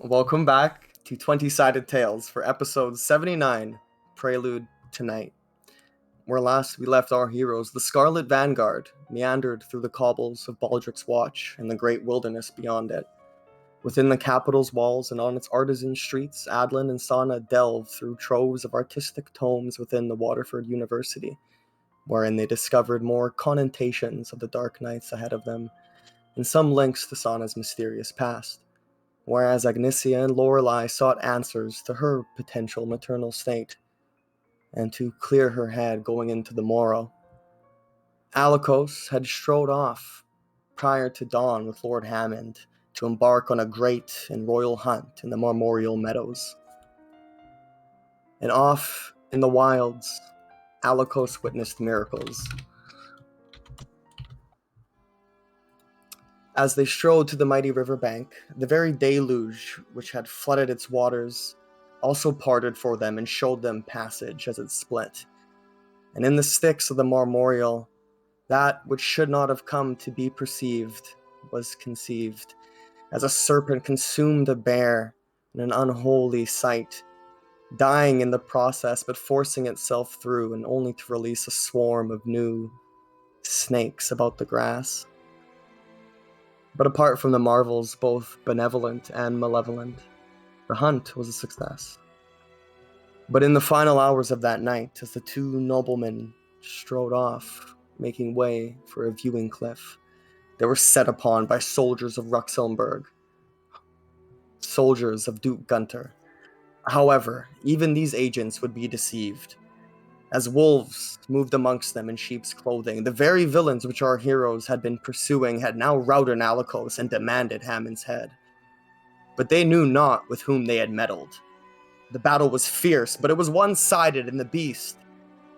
Welcome back to 20-Sided Tales for episode 79, Prelude to Night. Where last we left our heroes, the Scarlet Vanguard meandered through the cobbles of Baldric's Watch and the great wilderness beyond it. Within the capital's walls and on its artisan streets, Adlin and Sana delved through troves of artistic tomes within the Waterford University, wherein they discovered more connotations of the dark nights ahead of them, and some links to Sana's mysterious past. Whereas Agnesia and Lorelei sought answers to her potential maternal state, and to clear her head going into the morrow. Alikos had strode off prior to dawn with Lord Hammond to embark on a great and royal hunt in the Marmorial Meadows. And off in the wilds, Alikos witnessed miracles. As they strode to the mighty riverbank, the very deluge which had flooded its waters also parted for them and showed them passage as it split. And in the Styx of the Marmorial, that which should not have come to be perceived was conceived, as a serpent consumed a bear in an unholy sight, dying in the process but forcing itself through, and only to release a swarm of new snakes about the grass. But apart from the marvels, both benevolent and malevolent, the hunt was a success. But in the final hours of that night, as the two noblemen strode off, making way for a viewing cliff, they were set upon by soldiers of Ruxelmberg, soldiers of Duke Gunter. However, even these agents would be deceived, as wolves moved amongst them in sheep's clothing. The very villains which our heroes had been pursuing had now routed Alikos and demanded Hammond's head. But they knew not with whom they had meddled. The battle was fierce, but it was one-sided, and the beast,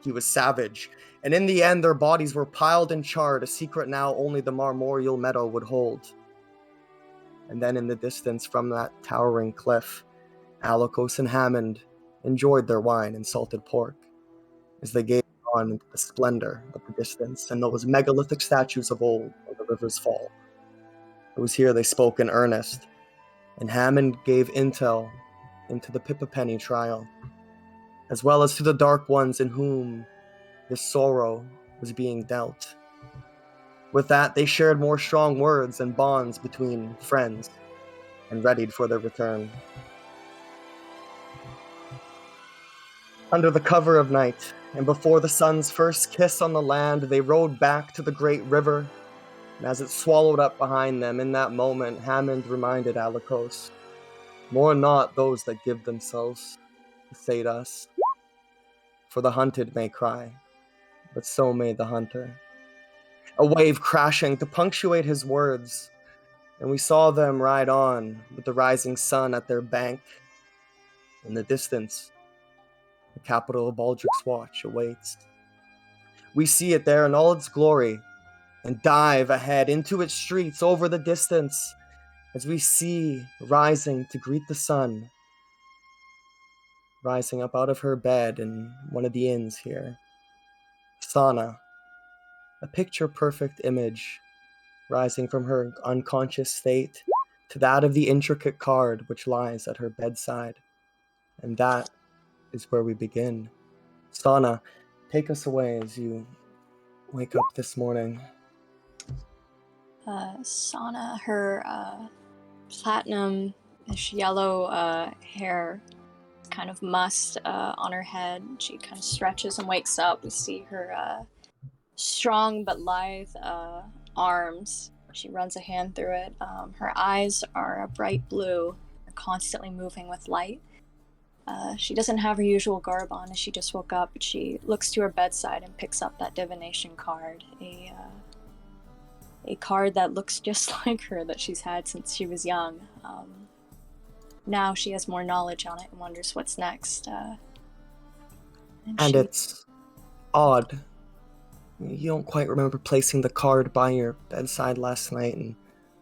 he was savage. And in the end, their bodies were piled and charred, a secret now only the Marmorial Meadow would hold. And then in the distance from that towering cliff, Alikos and Hammond enjoyed their wine and salted pork, as they gazed on into the splendor of the distance and those megalithic statues of old where the rivers fall. It was here they spoke in earnest, and Hammond gave intel into the Pippapenny trial, as well as to the dark ones in whom this sorrow was being dealt. With that, they shared more strong words and bonds between friends, and readied for their return. Under the cover of night, and before the sun's first kiss on the land, they rode back to the great river, and as it swallowed up behind them, in that moment, Hammond reminded Alikos, "Mourn not those that give themselves to sate us, for the hunted may cry, but so may the hunter." A wave crashing to punctuate his words, and we saw them ride on with the rising sun at their bank. In the distance, the capital of Baldric's Watch awaits. We see it there in all its glory, and dive ahead into its streets over the distance, as we see rising to greet the sun, rising up out of her bed in one of the inns here, Sana, a picture-perfect image, rising from her unconscious state to that of the intricate card which lies at her bedside. And that is where we begin. Sana, take us away as you wake up this morning. Sana, her platinum-ish yellow hair kind of mussed on her head. She kind of stretches and wakes up. We see her strong but lithe arms. She runs a hand through it. Her eyes are a bright blue, constantly moving with light. She doesn't have her usual garb on as she just woke up, but she looks to her bedside and picks up that divination card, a card that looks just like her, that she's had since she was young. Now she has more knowledge on it and wonders what's next. And it's odd. You don't quite remember placing the card by your bedside last night, and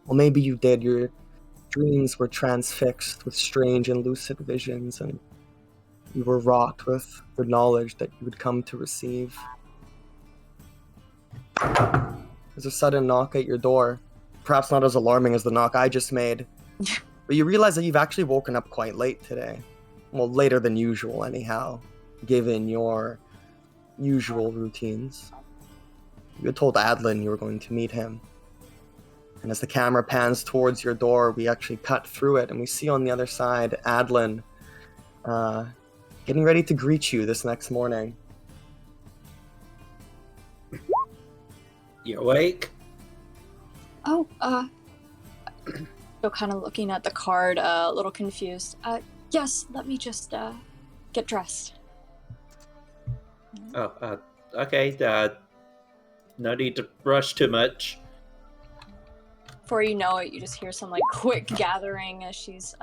well, maybe you did. Your dreams were transfixed with strange and lucid visions, and you were wrought with the knowledge that you would come to receive. There's a sudden knock at your door, perhaps not as alarming as the knock I just made. But you realize that you've actually woken up quite late today. Well, later than usual, anyhow, given your usual routines. You had told Adlin you were going to meet him. And as the camera pans towards your door, we actually cut through it, and we see on the other side Adlin getting ready to greet you this next morning. You awake? Oh, still kind of looking at the card, a little confused. Yes, let me just, get dressed. Oh, okay. No need to rush too much. Before you know it, you just hear some, like, quick gathering as she's,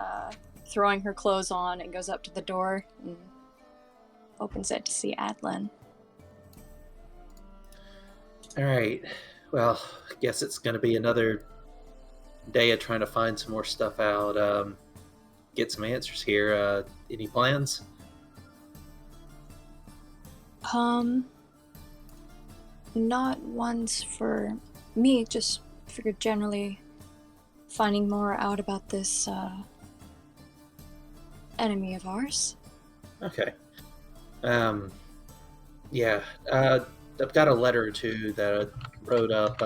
throwing her clothes on and goes up to the door and opens it to see Adlin. Alright. Well, I guess it's going to be another day of trying to find some more stuff out. Get some answers here. Any plans? Not ones for me, just figured generally finding more out about this, enemy of ours. Okay. Yeah. I've got a letter or two that I wrote up.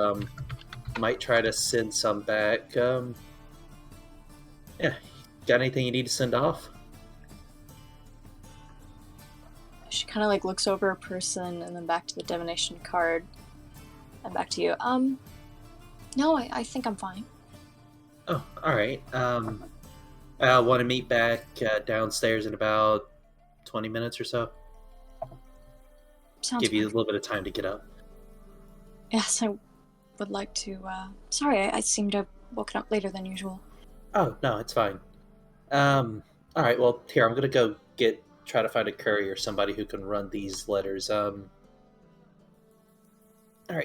Might try to send some back. Yeah. Got anything you need to send off? She kind of like looks over a person and then back to the divination card and back to you. No, I think I'm fine. Oh, alright. I want to meet back downstairs in about 20 minutes or so. Sounds Give you a perfect. little bit of time to get up. Yes, I would like to, sorry, I seem to have woken up later than usual. Oh, no, it's fine. Alright, well, here, I'm gonna go try to find a courier, somebody who can run these letters. Alright,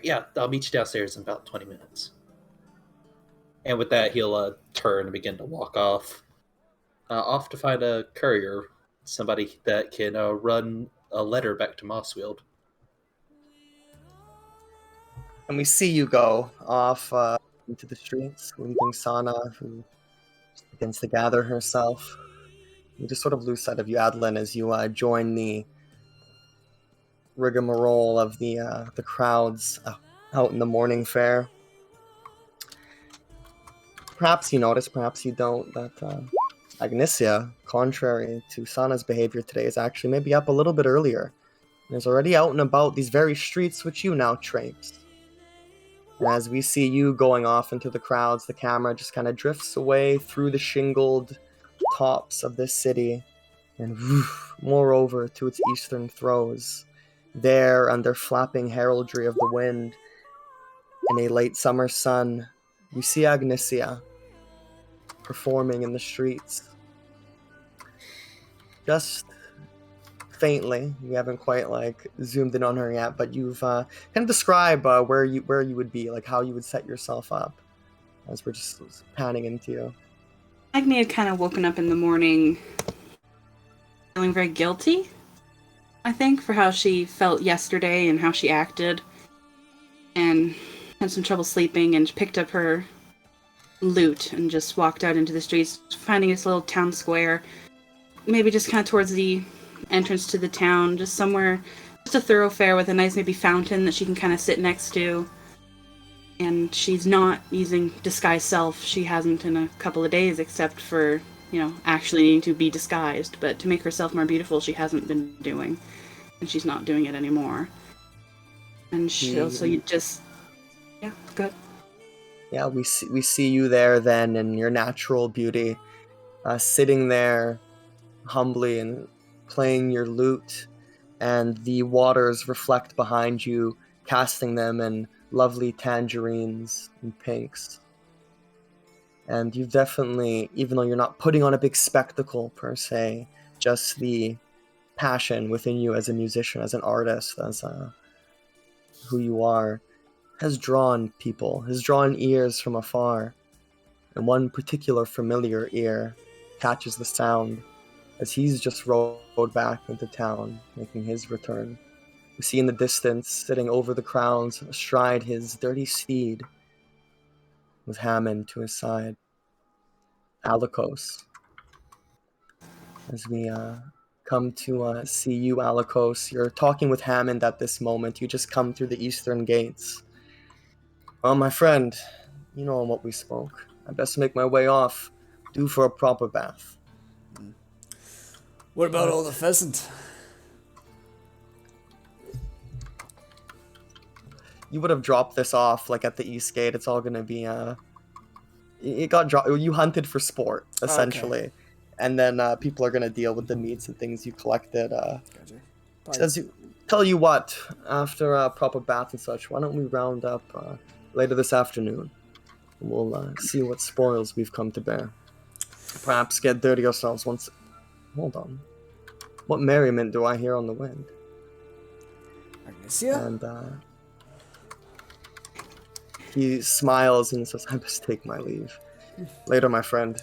yeah, I'll meet you downstairs in about 20 minutes. And with that, he'll turn and begin to walk off. Off to find a courier, somebody that can run a letter back to Mossfield. And we see you go off into the streets, leaving Sana, who begins to gather herself. You just sort of lose sight of you, Adlin, as you join the rigmarole of the crowds out in the morning fair. Perhaps you notice, perhaps you don't, that Agnesia, contrary to Sana's behavior today, is actually maybe up a little bit earlier. And is already out and about these very streets which you now traipse. And as we see you going off into the crowds, the camera just kind of drifts away through the shingled tops of this city, and moreover to its eastern throes. There, under flapping heraldry of the wind, in a late summer sun, you see Agnesia performing in the streets. Just faintly, we haven't quite like zoomed in on her yet, but you've kind of describe where you would be, like how you would set yourself up, as we're just panning into you. Agni had kind of woken up in the morning feeling very guilty, I think, for how she felt yesterday and how she acted, and had some trouble sleeping, and picked up her loot and just walked out into the streets, finding this little town square, maybe just kind of towards the entrance to the town, just somewhere, just a thoroughfare with a nice maybe fountain that she can kind of sit next to. And she's not using disguise self. She hasn't in a couple of days, except for, actually needing to be disguised. But to make herself more beautiful, she hasn't been doing. And she's not doing it anymore. And so you just... Yeah, good. Yeah, we see you there then in your natural beauty, sitting there humbly and playing your lute, and the waters reflect behind you, casting them in lovely tangerines and pinks. And you've definitely, even though you're not putting on a big spectacle per se, just the passion within you as a musician, as an artist, as who you are, has drawn people, has drawn ears from afar. And one particular familiar ear catches the sound as he's just rode back into town, making his return. We see in the distance, sitting over the crowds, astride his dirty steed, with Hammond to his side. Alikos. As we come to see you, Alikos, you're talking with Hammond at this moment. You just come through the eastern gates. Oh, my friend, you know on what we spoke. I best make my way off, due for a proper bath. What about all the pheasant? You would have dropped this off like at the east gate. It's all gonna be it got dropped. You hunted for sport essentially, Okay. and then people are gonna deal with the meats and things you collected. Gotcha. Says you. Tell you what, after a proper bath and such, why don't we round up later this afternoon? We'll see what spoils we've come to bear. Perhaps get dirty ourselves once. Hold on. What merriment do I hear on the wind? Agnesia? And he smiles and says, I must take my leave. Later, my friend.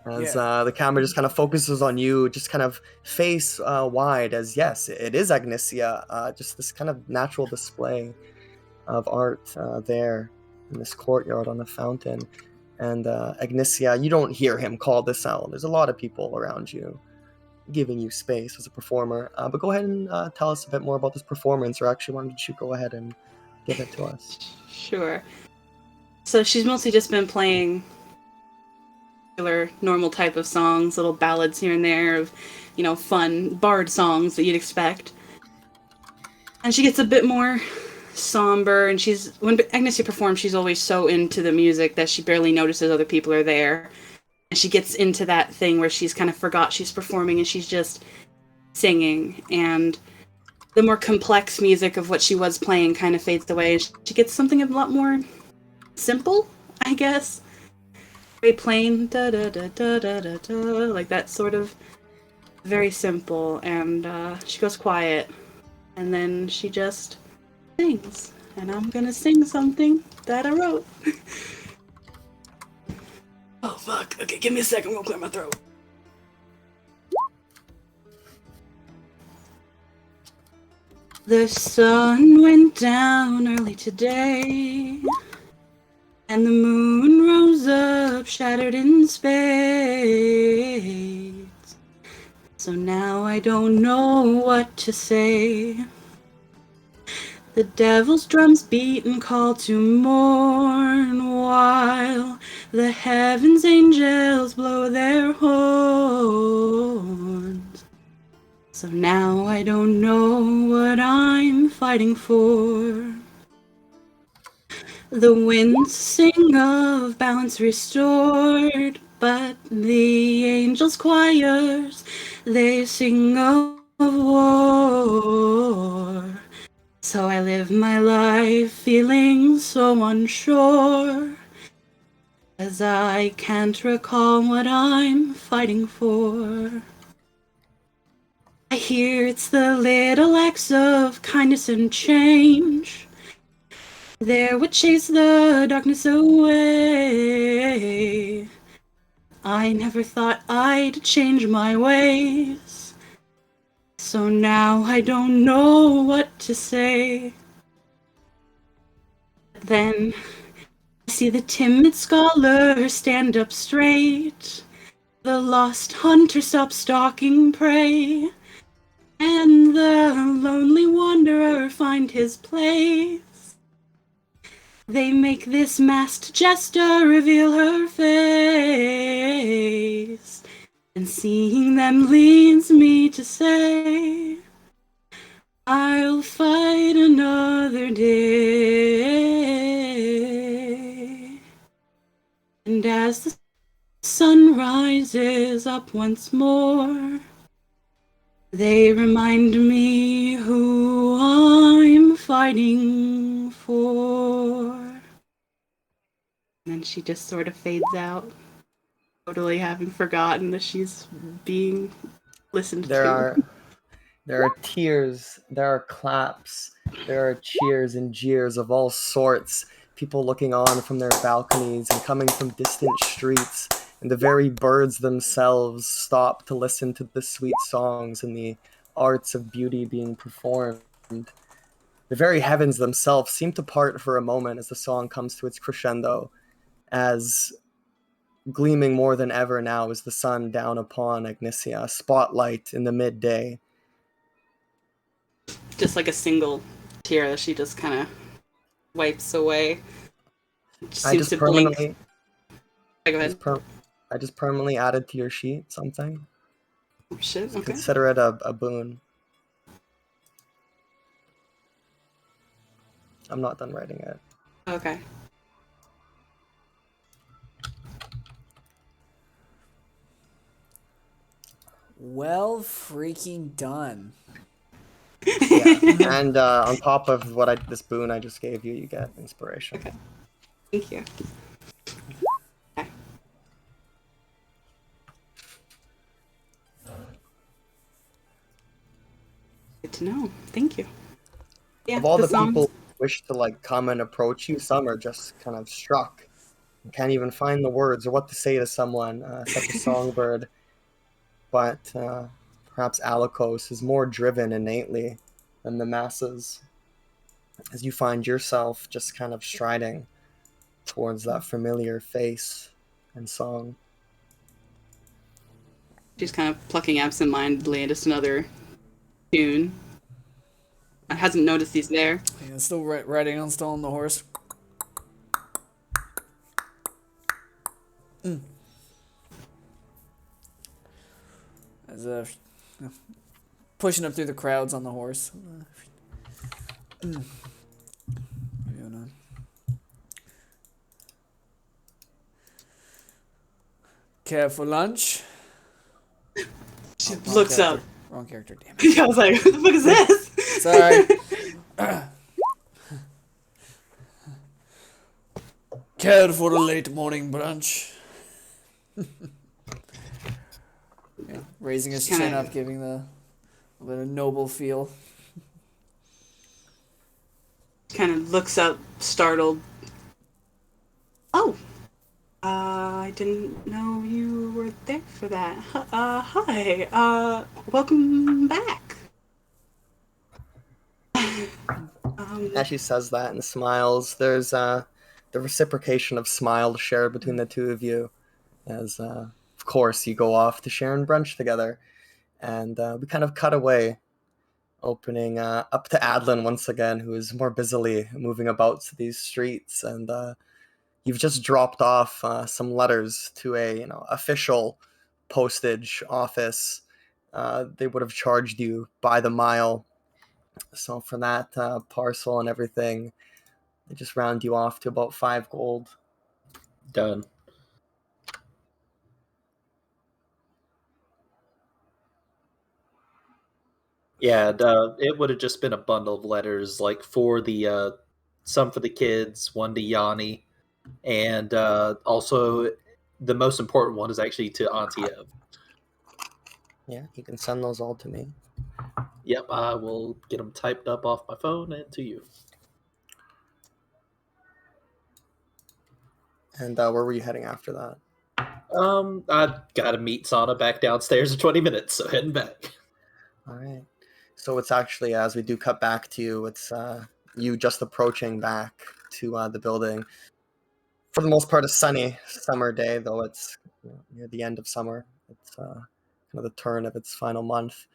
As the camera just kind of focuses on you, just kind of face wide, as yes, it is Agnesia. Just this kind of natural display of art there in this courtyard on the fountain. And Agnesia, you don't hear him call this out. There's a lot of people around you giving you space as a performer. But go ahead and tell us a bit more about this performance, or actually, why don't you go ahead and give it to us? Sure. So she's mostly just been playing regular, normal type of songs, little ballads here and there of, fun bard songs that you'd expect. And she gets a bit more somber, and when Agnesia performs, she's always so into the music that she barely notices other people are there. And she gets into that thing where she's kind of forgot she's performing and she's just singing. And the more complex music of what she was playing kind of fades away. She gets something a lot more simple, I guess. Very plain, da da da da da da da, like that sort of very simple. And she goes quiet, and then she just sings. And I'm gonna sing something that I wrote. Oh fuck! Okay, give me a second. I'm gonna clear my throat. The sun went down early today, and the moon rose up shattered in spades. So now I don't know what to say. The devil's drums beat and call to mourn, while the heaven's angels blow their horns. So now I don't know what I'm fighting for. The winds sing of balance restored, but the angels' choirs, they sing of war. So I live my life feeling so unsure, as I can't recall what I'm fighting for. I hear it's the little acts of kindness and change there would chase the darkness away. I never thought I'd change my ways, so now I don't know what to say. Then I see the timid scholar stand up straight, the lost hunter stop stalking prey, and the lonely wanderer find his place. They make this masked jester reveal her face, and seeing them leads me to say, I'll fight another day. And as the sun rises up once more, they remind me who I'm fighting for. And then she just sort of fades out, totally having forgotten that she's being listened to. There are tears, there are claps, there are cheers and jeers of all sorts. People looking on from their balconies and coming from distant streets, and the very birds themselves stop to listen to the sweet songs and the arts of beauty being performed. The very heavens themselves seem to part for a moment as the song comes to its crescendo, as gleaming more than ever now as the sun down upon Agnesia, a spotlight in the midday. Just like a single tear that she just kind of wipes away. She I seems just to blink. permanently, Go I ahead. just, I just permanently added to your sheet something. Oh, shit, okay. Consider it a boon. I'm not done writing it. Okay. Well, freaking done. Yeah, and on top of this boon I just gave you, you get inspiration. Okay. Thank you. Okay. Good to know. Thank you. Yeah, Of all the song. people who wish to like come and approach you, some are just kind of struck. Can't even find the words or what to say to someone, such a songbird. But perhaps Alikos is more driven innately than the masses, as you find yourself just kind of striding towards that familiar face and song. She's kind of plucking absentmindedly at just another tune. I hasn't noticed he's there. Yeah, still riding on, still on the horse. As pushing up through the crowds on the horse. Care for lunch? She Wrong looks character. up. Wrong character, damn it. I was like, what the fuck is this? Sorry. Care for the late morning brunch? Yeah, raising his chin Kinda- up, giving a bit of noble feel. Kind of looks up, startled. Oh, I didn't know you were there for that. Hi. Welcome back. As she says that and smiles, there's the reciprocation of smile shared between the two of you, as of course you go off to share and brunch together, and we kind of cut away, opening up to Adlin once again, who is more busily moving about these streets, and you've just dropped off some letters to a official postage office. They would have charged you by the mile. So for that parcel and everything, they just round you off to about 5 gold. Done. Yeah, it would have just been a bundle of letters, like for the some for the kids, one to Yanni, and also the most important one is actually to Auntie Ev. Yeah, you can send those all to me. Yep, I will get them typed up off my phone and to you. And where were you heading after that? I've got to meet Sana back downstairs in 20 minutes, so heading back. All right. So it's actually, as we do cut back to you, it's you just approaching back to the building. For the most part, a sunny summer day, though it's near the end of summer. It's kind of the turn of its final month.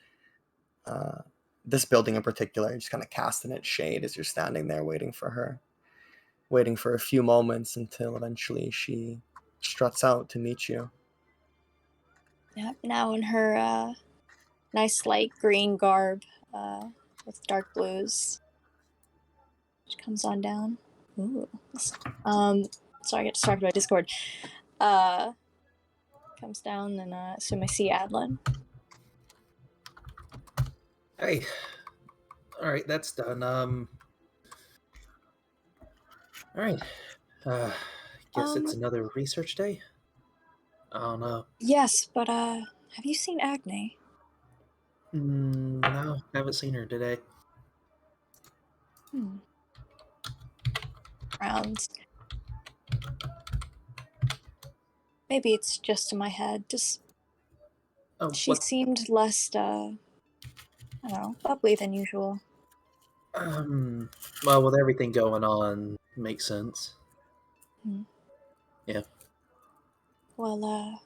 This building in particular, just kind of cast in its shade as you're standing there waiting for her. Waiting for a few moments until eventually she struts out to meet you. Yep, now in her nice light green garb with dark blues. She comes on down. Ooh. Sorry, I get distracted by Discord. Comes down and assume I see Adlin. Hey. All right, that's done. All right. Guess it's another research day. I don't know. Yes, but have you seen Agnes? No, haven't seen her today. Frowns. Maybe it's just in my head. Just she seemed less, I don't know, bubbly than usual. Well, with everything going on, makes sense. Hmm. Yeah. Well,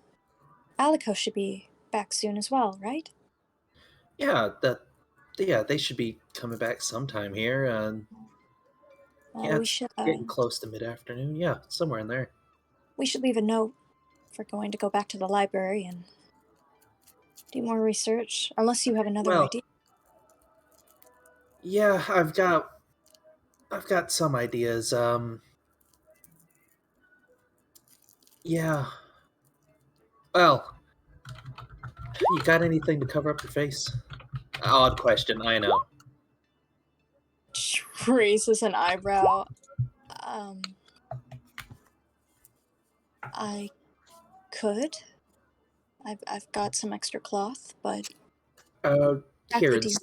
Alico should be back soon as well, right? Yeah, they should be coming back sometime here. Well, Yeah, it's getting close to mid-afternoon. Yeah, somewhere in there. we should leave a note for going to go back to the library and do more research, unless you have another Well, idea. yeah, I've got some ideas. Yeah. Well, you got anything to cover up your face? Odd question, I know. Raises an eyebrow. I could. I've got some extra cloth, but Here exactly do you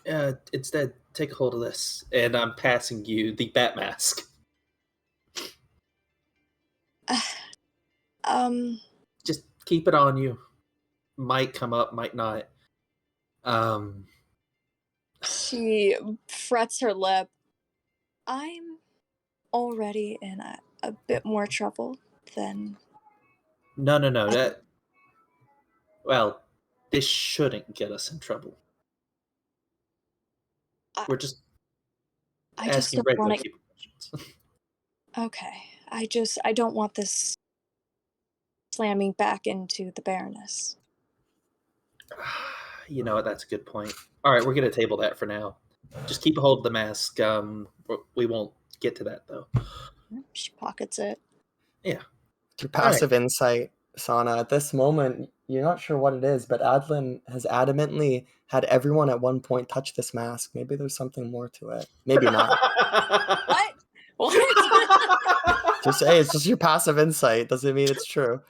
plan? instead, take a hold of this, and I'm passing you the bat mask. Um, Just keep it on you. Might come up, might not. Um, she frets her lip. I'm already in a bit more trouble than no. I, Well, this shouldn't get us in trouble. I, We're just I just asking don't regular want to. people questions. Okay, I don't want this slamming back into the Baroness. You know what? That's a good point. All right, we're gonna table that for now. Just keep a hold of the mask. We won't get to that though. She pockets it. Yeah. Your passive insight, Sana, at this moment, you're not sure what it is, but Adlin has adamantly had everyone at one point touch this mask. Maybe there's something more to it. Maybe not. What? What? Just say it's just your passive insight. Doesn't mean it's true.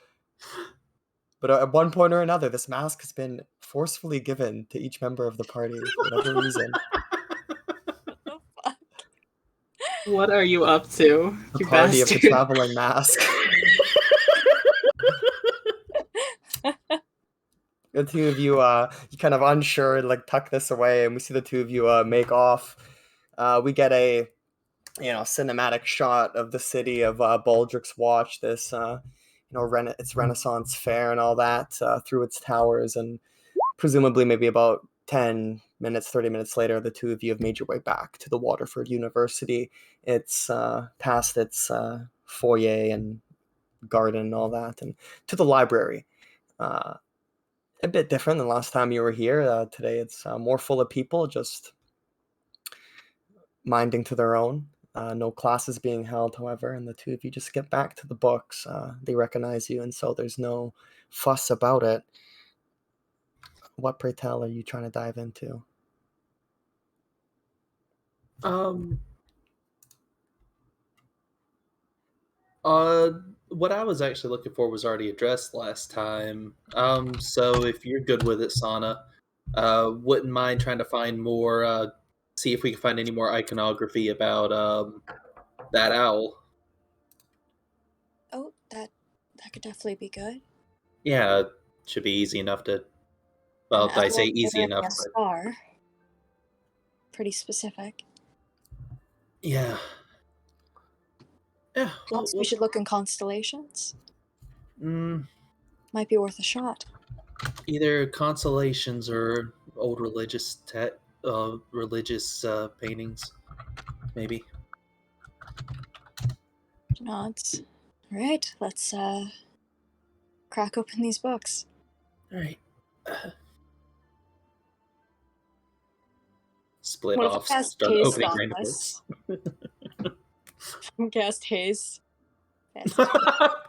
But at one point or another, this mask has been forcefully given to each member of the party for whatever reason. The fuck? What are you up to, The you party of the bastard? traveling mask. The two of you, you kind of unsure, like tuck this away, and we see the two of you make off. We get a, cinematic shot of the city of Baldrick's Watch. This, its Renaissance fair and all that through its towers, and presumably maybe about 10 minutes, 30 minutes later, the two of you have made your way back to the Waterford University. It's past its foyer and garden and all that, and to the library. A bit different than last time you were here. Today it's more full of people, just minding to their own. No classes being held, however, and the two of you just get back to the books. They recognize you, and so there's no fuss about it. What, pray tell, are you trying to dive into? What I was actually looking for was already addressed last time. So if you're good with it, Sana, wouldn't mind trying to find more. See if we can find any more iconography about that owl. Oh, that could definitely be good. Yeah, it should be easy enough to. Well, An I say owl easy wearing enough, a but star. Pretty specific. yeah, yeah. Perhaps we should look in constellations. Mm, Might be worth a shot. either constellations or old religious paintings, maybe. Nods. All right, let's crack open these books. All right. Split What if off, I cast start haste opening on random us? books. Cast haste.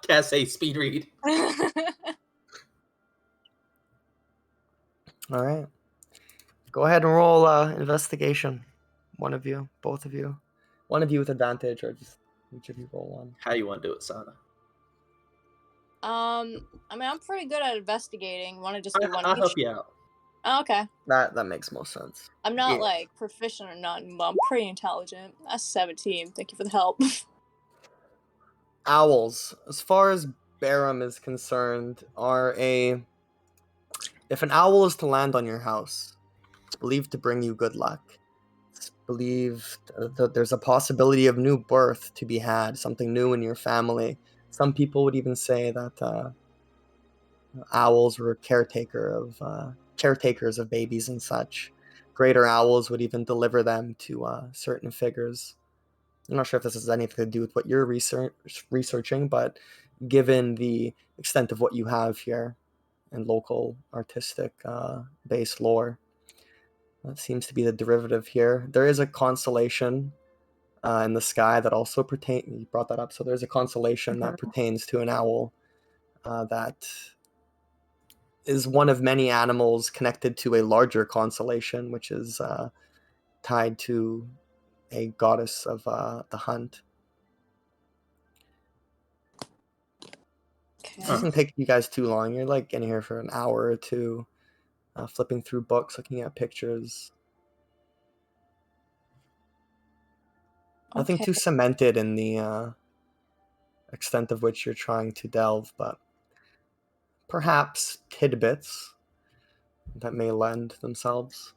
Cast a speed read. All right. Go ahead and roll investigation. One of you, both of you. One of you with advantage, or just each of you roll one. How you want to do it, Sana? I mean, I'm pretty good at investigating. Want to just do one I'll each? help you out. Oh, okay. That makes most sense. I'm not Yeah. like proficient or nothing, but I'm pretty intelligent. That's 17. Thank you for the help. Owls, as far as Barum is concerned, are if an owl is to land on your house, it's believed to bring you good luck. It's believed that there's a possibility of new birth to be had, something new in your family. Some people would even say that owls were caretakers of babies and such. Greater owls would even deliver them to certain figures. I'm not sure if this has anything to do with what you're researching, but given the extent of what you have here and local artistic based lore, that seems to be the derivative here. There is a constellation in the sky that also pertains. You brought that up. So there's a constellation that pertains to an owl that is one of many animals connected to a larger constellation, which is tied to a goddess of the hunt. Okay. It doesn't take you guys too long. You're like in here for an hour or two, flipping through books, looking at pictures. Nothing Okay. too cemented in the extent of which you're trying to delve, but perhaps tidbits that may lend themselves.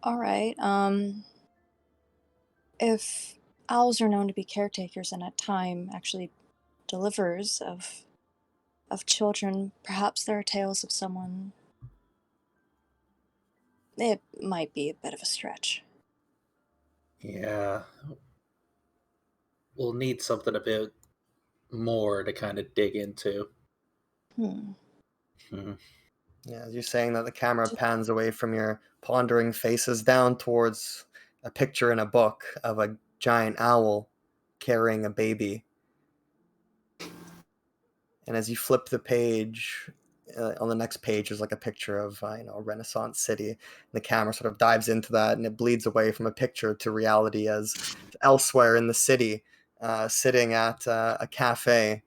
All right. If owls are known to be caretakers and at time actually deliverers of children, perhaps there are tales of someone. It might be a bit of a stretch. Yeah. We'll need something a bit more to kind of dig into. Hmm. Yeah, as you're saying that, the camera pans away from your pondering faces down towards a picture in a book of a giant owl carrying a baby. And as you flip the page, on the next page is like a picture of a Renaissance city. And the camera sort of dives into that, and it bleeds away from a picture to reality as elsewhere in the city, sitting at a cafe,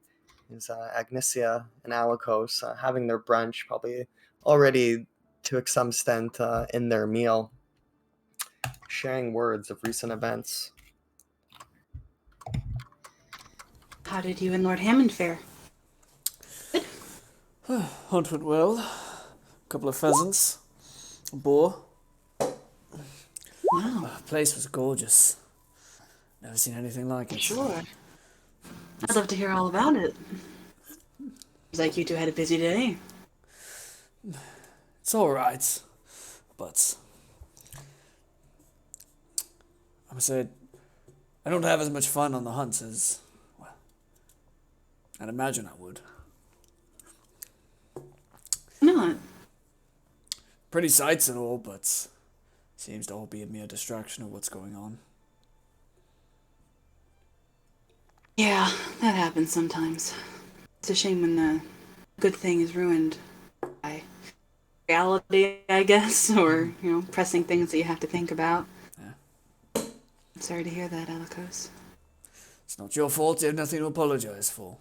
is Agnesia and Alikos having their brunch, probably already to some extent in their meal, sharing words of recent events. How did you and Lord Hammond fare? Hunt went well. A couple of pheasants. A boar. Wow, The place was gorgeous. Never seen anything like it. sure. I'd love to hear all about it. Seems like you two had a busy day. It's alright. But I must say, I don't have as much fun on the hunts as, well, I'd imagine I would. Not. Pretty sights and all, but seems to all be a mere distraction of what's going on. Yeah, that happens sometimes. It's a shame when the good thing is ruined by reality, I guess, or, pressing things that you have to think about. Yeah. I'm sorry to hear that, Alikos. It's not your fault. You have nothing to apologize for.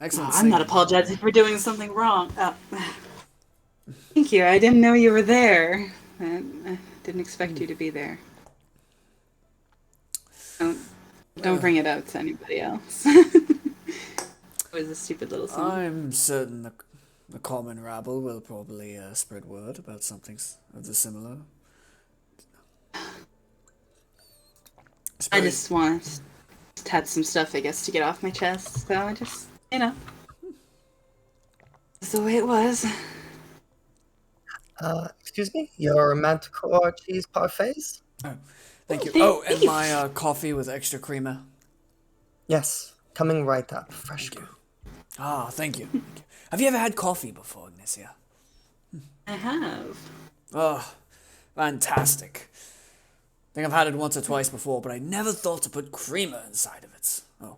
Excellent. I'm not singing. apologizing for doing something wrong. Thank you. I didn't know you were there. I didn't expect you to be there. Don't bring it up to anybody else. It was a stupid little song. I'm certain the common rabble will probably spread word about something of the similar. I just had some stuff, I guess, to get off my chest. So I just, that's the way it was. Excuse me, your manticore cheese parfaits? Oh, thank you. Thank Oh, and you. my coffee with extra creamer. Yes, coming right up. Fresh Thank you. brew. Ah, thank you. Thank you. Have you ever had coffee before, Ignacia? I have. Oh, fantastic. I think I've had it once or twice before, but I never thought to put creamer inside of it. Oh,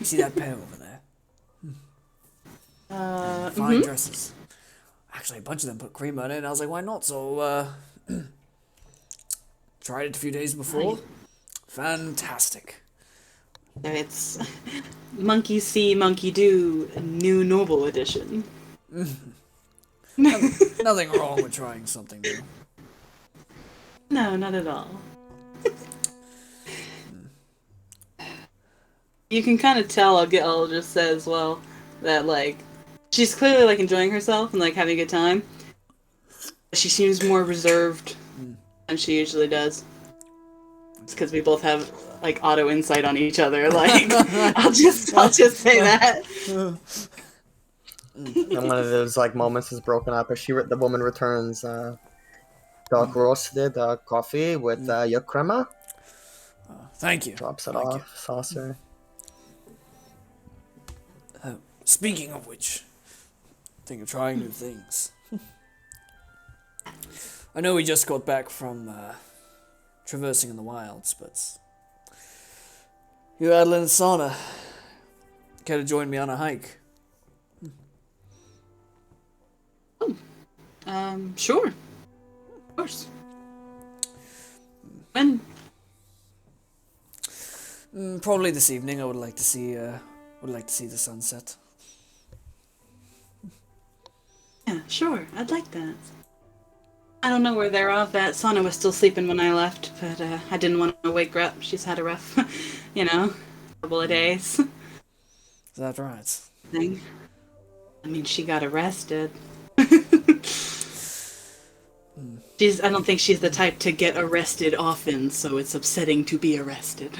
see that pair over there? Fine dresses. Actually, a bunch of them put creamer in it, and I was like, why not? So, tried it a few days before. Fantastic. So it's Monkey See, Monkey Do, New Noble Edition. Nothing wrong with trying something new. No, not at all. You can kind of tell, I'll just say as well, that, she's clearly, enjoying herself and, having a good time. She seems more reserved than she usually does. because we both have like auto insight on each other. Like, I'll just say that. And one of those like moments is broken up as the woman returns. Dark roasted coffee with your crema. Thank you. Drops it Thank you. off saucer. Speaking of which, think of trying new things. I know we just got back from traversing in the wilds, but you, Adeline and Sana, care to join me on a hike? Sure. Of course. When? Probably this evening. I would like to see the sunset. Yeah, sure. I'd like that. I don't know where they're off at. Sana was still sleeping when I left, but I didn't want to wake her up. She's had a rough, couple of days. Is that right? Thing. I mean, she got arrested. I don't think she's the type to get arrested often, so it's upsetting to be arrested.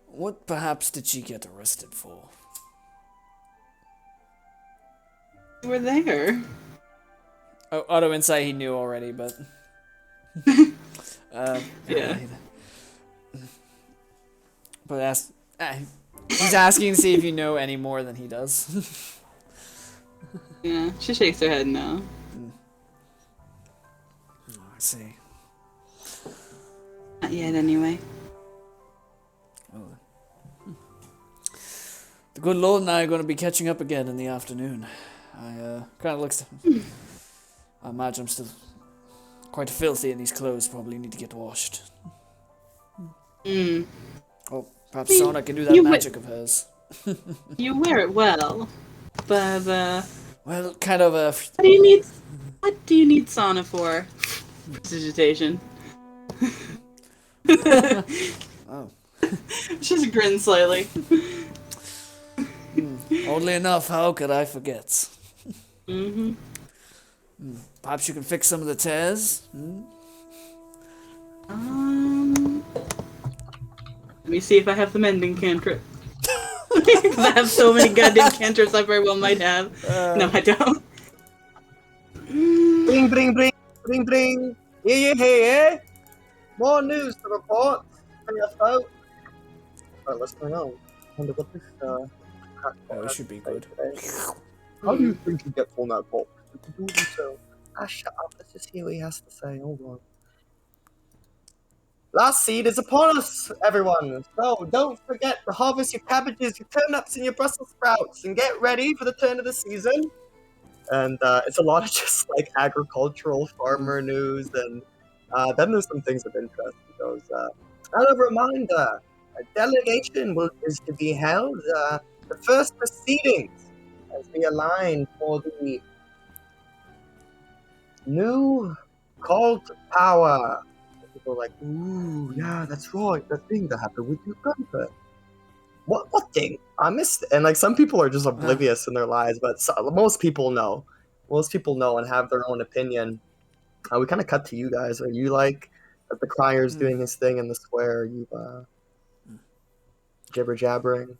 What perhaps did she get arrested for? You were there. Oh, auto insight he knew already, but Yeah. But he's asking to see if you know any more than he does. Yeah, she shakes her head no. I see. Not yet, anyway. Well, the good Lord and I are going to be catching up again in the afternoon. I kind of looks. I imagine I'm still quite filthy in these clothes. Probably need to get washed. Oh, perhaps Sona can do that magic of hers. You wear it well, but Well, kind of a. What do you need sauna for? Prestidigitation. Oh. Just grin slightly. Oddly enough, how could I forget? Mm-hmm. Perhaps you can fix some of the tears? Let me see if I have the mending cantrip. Because I have so many goddamn cantrips I very well might have. No, I don't. Bring, bring, bring, bring, bring. Yeah. More news to report from your folk. Right, let's go on. I wonder what this, Oh, it should be good. How do you think you get on that box? You can do it yourself. Shut up. Let's just hear what he has to say. Hold on. Last seed is upon us, everyone. So don't forget to harvest your cabbages, your turnips, and your Brussels sprouts, and get ready for the turn of the season. And it's a lot of just like agricultural farmer news, and then there's some things of interest. It goes, and a reminder: a delegation is to be held. The first proceedings as we align for the new call to power. People are like, ooh, yeah, that's right, the thing that happened with Duke Gunther. What thing? I missed it. And like some people are just oblivious in their lives, but most people know. Most people know and have their own opinion. We kind of cut to you guys. Are you like that the Crier's doing his thing in the square? Are you jibber jabbering?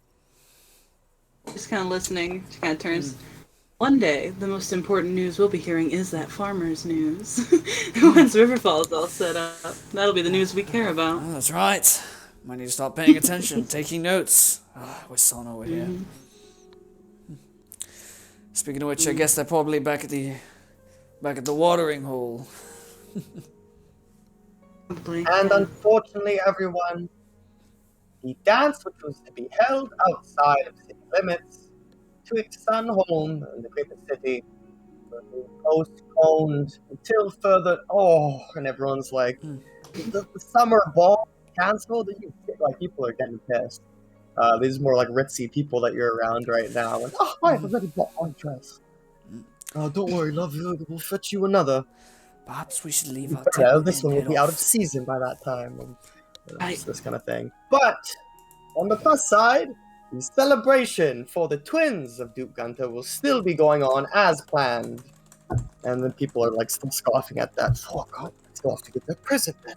Just kind of listening. She kind of turns. One day, the most important news we'll be hearing is that farmer's news. Once Riverfall's all set up, that'll be the news we care about. Oh, that's right. Might need to start paying attention, taking notes. Where's Son over here? Speaking of which, I guess they're probably back at the watering hole. And unfortunately, everyone, the dance which was to be held outside of city limits to its son home in the greater city will be postponed until further. Oh, and everyone's like, the summer ball canceled. Like people are getting pissed. These more like ritzy people that you're around right now. Like, oh, I've already bought my dress. Oh, don't worry, love. We'll fetch you another. Perhaps we should leave our Well, this one will be out of season by that time. And this kind of thing. But on the plus side, the celebration for the twins of Duke Gunther will still be going on as planned. And then people are like still scoffing at that. Fuck, oh, still have to get to prison then.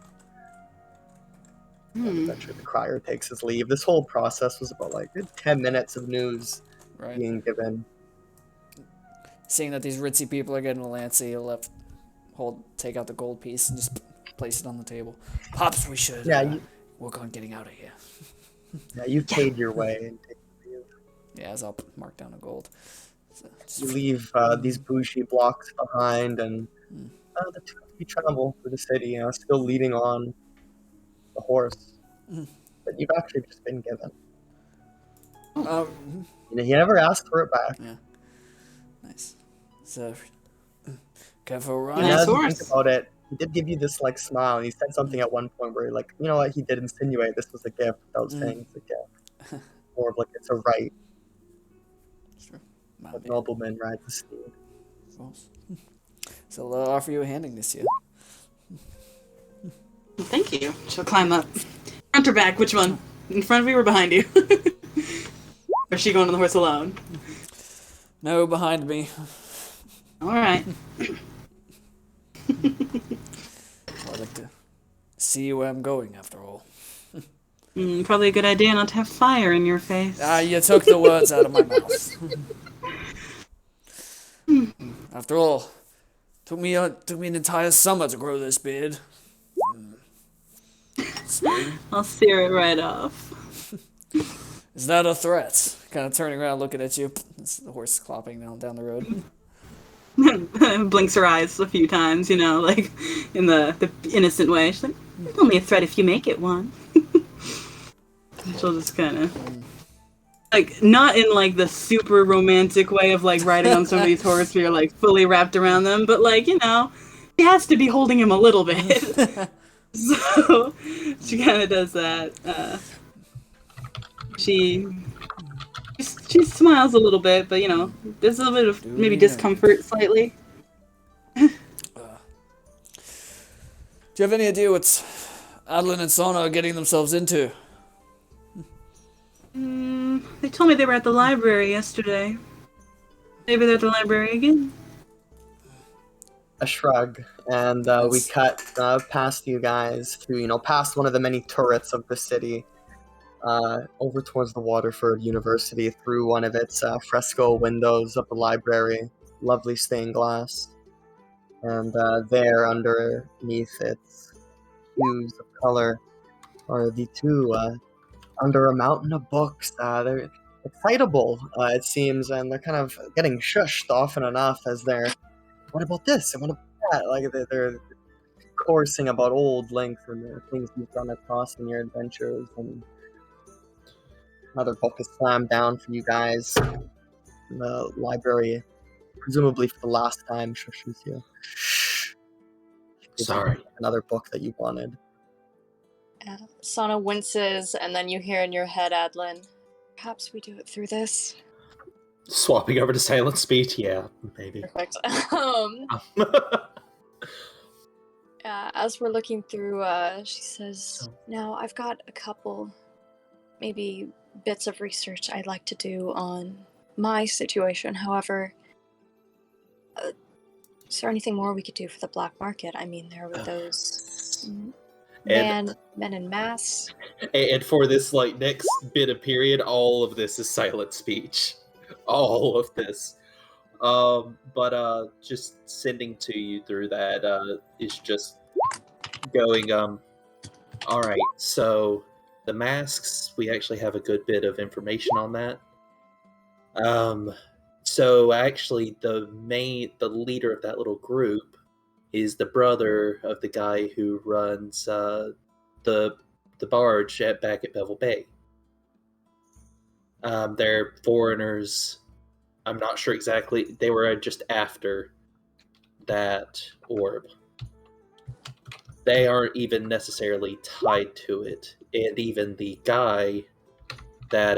And eventually the crier takes his leave. This whole process was about like 10 minutes of news Right. being given. Seeing that these ritzy people are getting antsy, he'll take out the gold piece and just place it on the table. Pops, we should work on getting out of here. Yeah, you paid your way. And Yeah, as I'll mark down the gold. So, you leave these bougie blocks behind, and the two of you travel through the city, still leading on the horse that you've actually just been given. He never asked for it back. Yeah. Nice. So, go for a ride. And as you think about it, he did give you this like smile, and he said something at one point where you're like, you know what, he did insinuate this was a gift without saying it's a gift. More of like it's a right. Sure. But noblemen ride the steed. So they'll offer you a handing this year. Thank you. She'll climb up. Front or back? Which one? In front of you or behind you? Or is she going on the horse alone? No, behind me. Alright. I'd like to see where I'm going, after all. Probably a good idea not to have fire in your face. You took the words out of my mouth. After all, took me an entire summer to grow this beard. I'll sear it right off. Is that a threat? Kind of turning around, looking at you. It's the horse clopping down the road. Blinks her eyes a few times, like in the innocent way. She's like, it's only a threat if you make it one. She'll just kind of, like, not in like the super romantic way of like riding on somebody's horse where you're like fully wrapped around them, but like, she has to be holding him a little bit. So she kind of does that. She smiles a little bit, but there's a little bit of maybe discomfort slightly. Do you have any idea what Adeline and Sana are getting themselves into? They told me they were at the library yesterday. Maybe they're at the library again? A shrug, and we cut past you guys to, past one of the many turrets of the city, over towards the Waterford University, through one of its fresco windows of the library, lovely stained glass. And there, underneath its hues of color, are the two under a mountain of books. They're excitable, it seems, and they're kind of getting shushed often enough as they're, what about this? And what about that? Like, they're coursing about old links and the things you've done across in your adventures. And another book is slammed down for you guys. The library, presumably for the last time, shushes you. Shh. Sorry. Another book that you wanted. Sana winces, and then you hear in your head, Adlin, perhaps we do it through this. Swapping over to silent speech, yeah, maybe. Perfect. As we're looking through, she says, now I've got a couple, maybe bits of research I'd like to do on my situation. However, is there anything more we could do for the black market? I mean, there were those men in masks. And for this next bit of period, all of this is silent speech. All of this. But just sending to you through that is just going, alright, so the masks, we actually have a good bit of information on that. So actually the leader of that little group is the brother of the guy who runs the barge back at Bevel Bay. They're foreigners. I'm not sure exactly. They were just after that orb. They aren't even necessarily tied to it. And even the guy that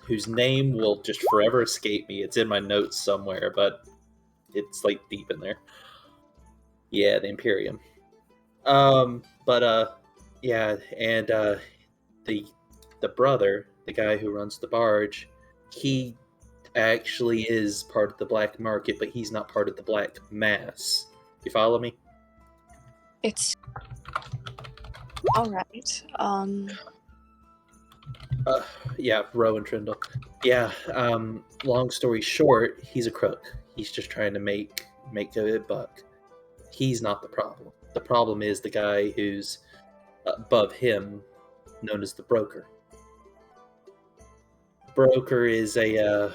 whose name will just forever escape me. It's in my notes somewhere, but it's deep in there. Yeah, the Imperium. Yeah, and the brother, the guy who runs the barge, he actually is part of the black market, but he's not part of the black mass. You follow me? It's all right. Yeah, Rowan Trindle. Yeah. Long story short, he's a crook. He's just trying to make a buck. He's not the problem. The problem is the guy who's above him, known as the broker. Broker is a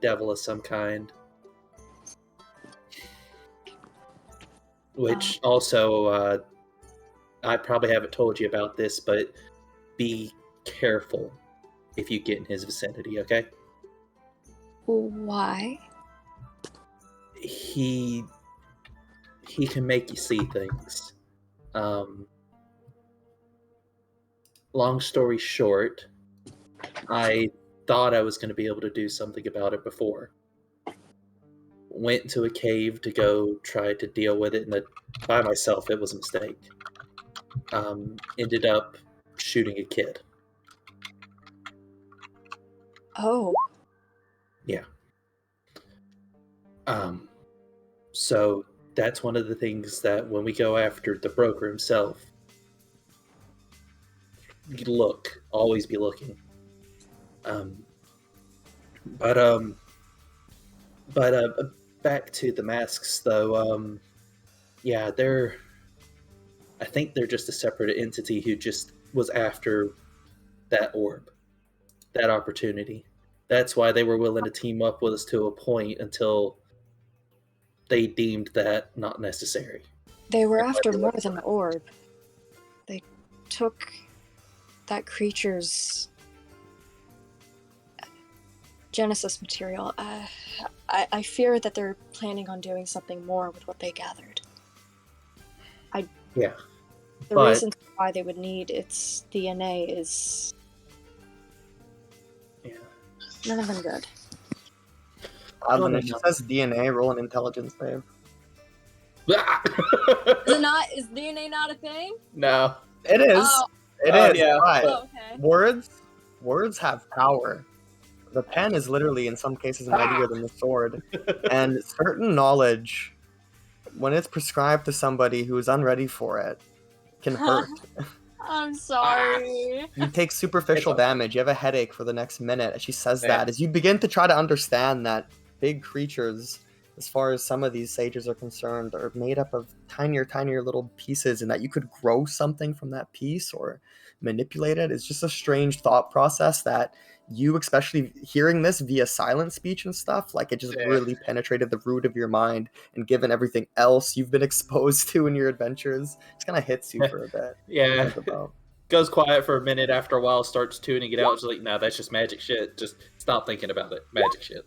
devil of some kind. Which also, I probably haven't told you about this, but be careful if you get in his vicinity, okay? Why? He can make you see things. Long story short, I thought I was going to be able to do something about it before. Went to a cave to go try to deal with it, and by myself, it was a mistake. Ended up shooting a kid. Oh. Yeah. So that's one of the things that when we go after the broker himself, you look, always be looking. But back to the masks though. Yeah, I think they're just a separate entity who just was after that orb, that opportunity. That's why they were willing to team up with us to a point until they deemed that not necessary. They were after more than the orb. They took that creature's Genesis material. I fear that they're planning on doing something more with what they gathered. Yeah. The reasons why they would need its DNA is none of them good. When it says DNA, roll an intelligence save. Is DNA not a thing? No. It is. Oh. It is. Yeah. But Oh, okay. words have power. The pen is literally, in some cases, mightier than the sword. And certain knowledge, when it's prescribed to somebody who is unready for it, can hurt. I'm sorry. You take superficial damage. You have a headache for the next minute. As she says that, as you begin to try to understand that big creatures, as far as some of these sages are concerned, are made up of tinier little pieces, and that you could grow something from that piece or manipulate it. It's just a strange thought process that you, especially hearing this via silent speech and stuff, like it just really penetrated the root of your mind, and given everything else you've been exposed to in your adventures, it's kind of hits you for a bit. Yeah. Goes quiet for a minute, after a while starts tuning it out. It's like, nah, that's just magic shit. Just stop thinking about it. Magic shit.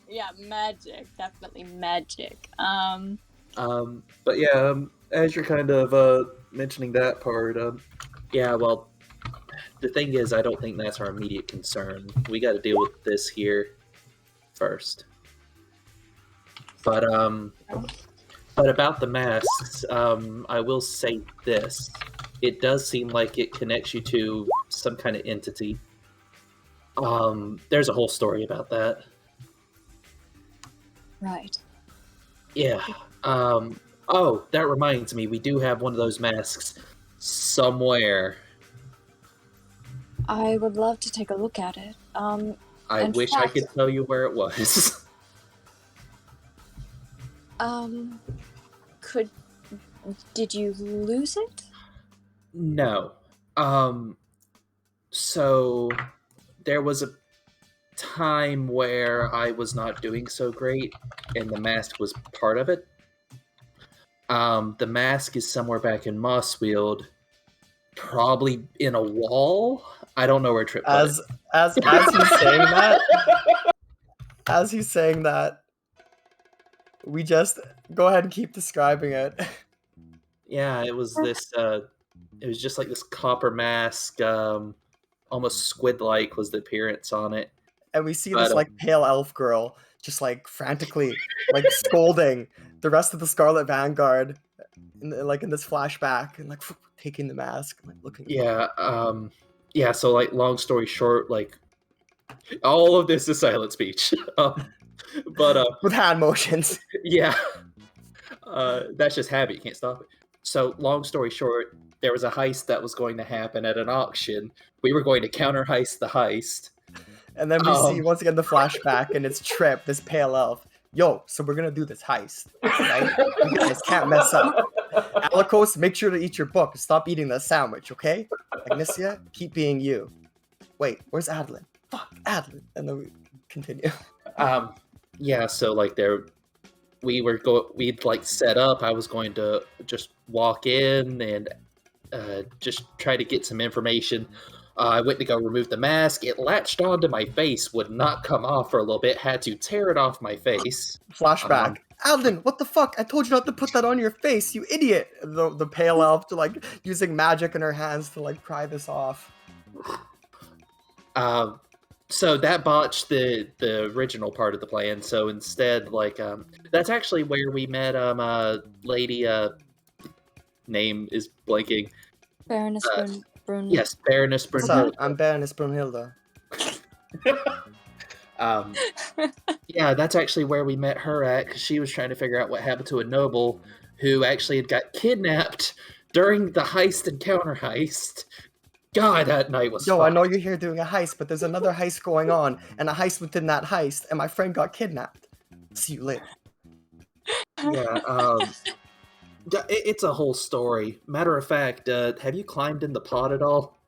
Yeah, magic. Definitely magic. But yeah, as you're kind of mentioning that part, yeah, well, the thing is, I don't think that's our immediate concern. We got to deal with this here first. But about the masks, I will say this: it does seem like it connects you to some kind of entity. There's a whole story about that. Right. Yeah. Oh, that reminds me, we do have one of those masks somewhere. I would love to take a look at it. I wish I could tell you where it was. Did you lose it? No. So there was a time where I was not doing so great, and the mask was part of it. The mask is somewhere back in Mossfield, probably in a wall. I don't know where Trip put it. As he's saying that, we just go ahead and keep describing it. Yeah, it was this. It was just like this copper mask, almost squid-like was the appearance on it. And we see this like pale elf girl just like frantically like scolding the rest of the Scarlet Vanguard, in this flashback, and like taking the mask, and, like looking. Yeah, yeah. So like, long story short, like All of this is silent speech. But With hand motions. yeah, that's just habit. You can't stop it. So, long story short, there was a heist that was going to happen at an auction. We were going to counter heist the heist. And then we see once again the flashback, and it's Trip, this pale elf. Yo, so we're gonna do this heist, right? You guys can't mess up. Alikos, make sure to eat your book. Stop eating that sandwich, okay? Agnesia, keep being you. Wait, where's Adeline? Fuck, Adeline. And then we continue. Yeah, so like we'd like set up. I was going to just walk in and just try to get some information. I went to go remove the mask. It latched onto my face, would not come off for a little bit. Had to tear it off my face. Flashback. Adeline, what the fuck? I told you not to put that on your face, you idiot! The pale elf to like using magic in her hands to like pry this off. So that botched the original part of the plan. So instead, like that's actually where we met lady name is blanking. Baroness Brun. Yes, Baroness Brunhilde. I'm Baroness Brunhilde. Yeah, that's actually where we met her at, because she was trying to figure out what happened to a noble who actually had got kidnapped during the heist and counter heist. God, that night was fun. I know you're here doing a heist, but there's another heist going on, and a heist within that heist, and my friend got kidnapped. See you later. Yeah, it's a whole story. Matter of fact, have you climbed in the pot at all?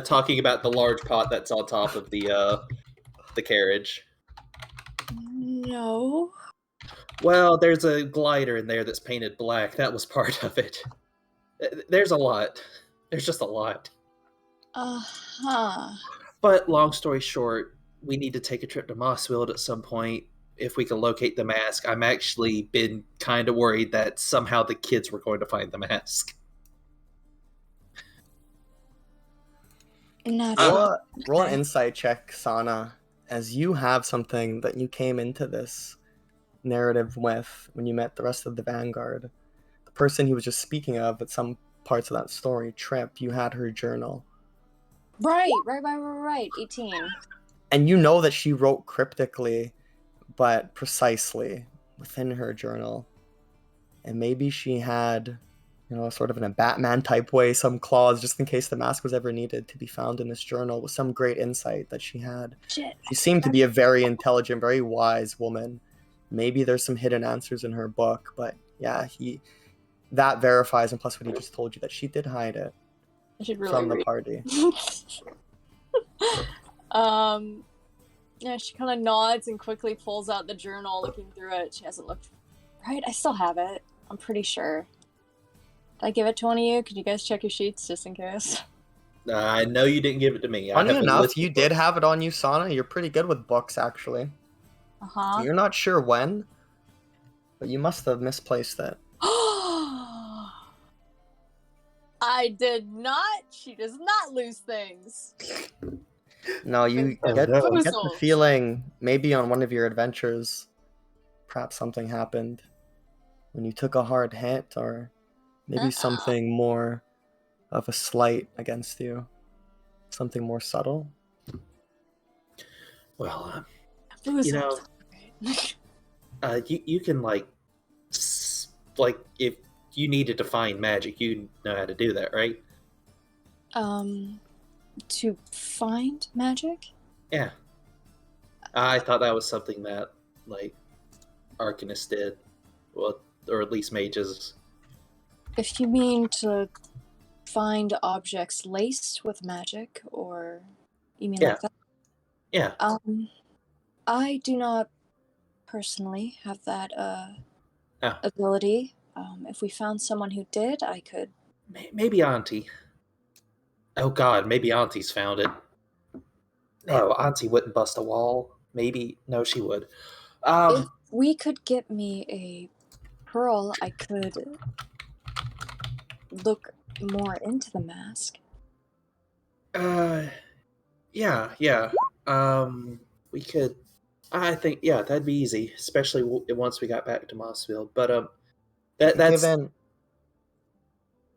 Talking about the large pot that's on top of the carriage. No. Well, there's a glider in there that's painted black. That was part of it. There's a lot. There's just a lot. Uh-huh. But long story short, we need to take a trip to Mossfield at some point if we can locate the mask. I'm actually been kind of worried that somehow the kids were going to find the mask. Roll an insight check, Sana, as you have something that you came into this narrative with when you met the rest of the Vanguard. The person he was just speaking of at some parts of that story, Trip, you had her journal. Right. 18. And you know that she wrote cryptically, but precisely within her journal. And maybe she had, sort of in a Batman type way, some clause just in case the mask was ever needed to be found in this journal with some great insight that she had. Shit. She seemed to be a very intelligent, very wise woman. Maybe there's some hidden answers in her book, but yeah, that verifies, and plus what he just told you, that she did hide it from the party. Yeah, she kind of nods and quickly pulls out the journal, looking through it. She hasn't looked. Right, I still have it. I'm pretty sure. Did I give it to one of you? Could you guys check your sheets just in case? I know you didn't give it to me. Funny enough, you did have it on you, Sana. You're pretty good with books, actually. Uh-huh. You're not sure when, but you must have misplaced it. I did not. She does not lose things. No, you get the feeling maybe on one of your adventures, perhaps something happened when you took a hard hit, or maybe something more of a slight against you, something more subtle. Well, you can like if you needed to find magic, you know how to do that, right? To find magic? Yeah. I thought that was something that, like, arcanists did. Well, or at least mages. If you mean to find objects laced with magic, or you mean like that? Yeah. I do not personally have that ability. If we found someone who did, I could... Maybe Auntie. Oh god, maybe Auntie's found it. No, Auntie wouldn't bust a wall. Maybe. No, she would. If we could get me a pearl, I could look more into the mask. Yeah. We could... I think, yeah, that'd be easy, especially once we got back to Mossfield. But, that's...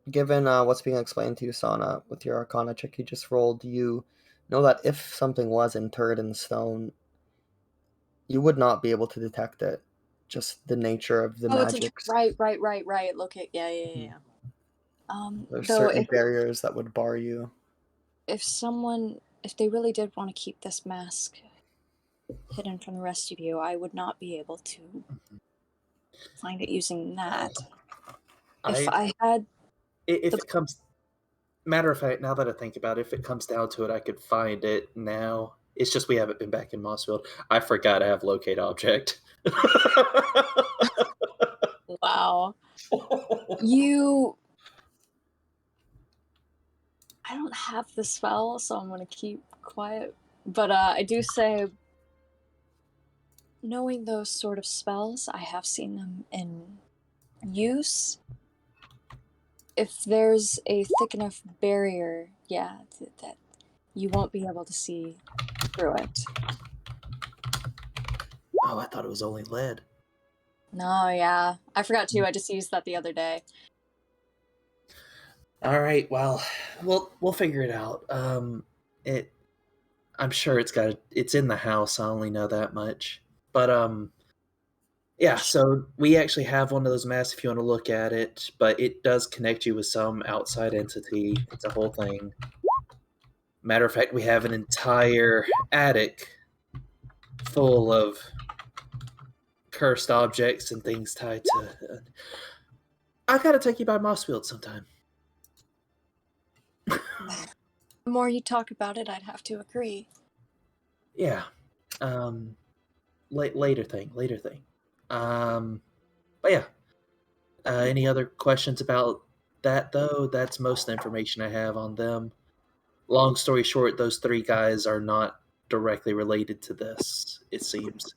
Given what's being explained to you, Sana, with your Arcana check you just rolled, you Know that if something was interred in stone, you would not be able to detect it. Just the nature of the Oh, it's magics. right. Locate. Yeah. There's Though certain barriers that would bar you. if they really did want to keep this mask hidden from the rest of you, I would not be able to find it using that. If it comes, matter of fact, now that I think about it, if it comes down to it, I could find it now. It's just we haven't been back in Mossfield. I forgot I have locate object. Wow. I don't have the spell, so I'm gonna keep quiet. But I do say, knowing those sort of spells, I have seen them in use. If there's a thick enough barrier, that you won't be able to see through it. Oh, I thought it was only lead. No, yeah. I forgot too. I just used that the other day. All right, well, we'll figure it out. I'm sure it's in the house. I only know that much. But yeah, so we actually have one of those masks if you want to look at it, but it does connect you with some outside entity. It's a whole thing. Matter of fact, we have an entire attic full of cursed objects and things tied to. I gotta take you by Mossfield sometime. The more you talk about it, I'd have to agree. Yeah. Later thing. But yeah. Any other questions about that though? That's most information I have on them. Long story short, those three guys are not directly related to this, it seems.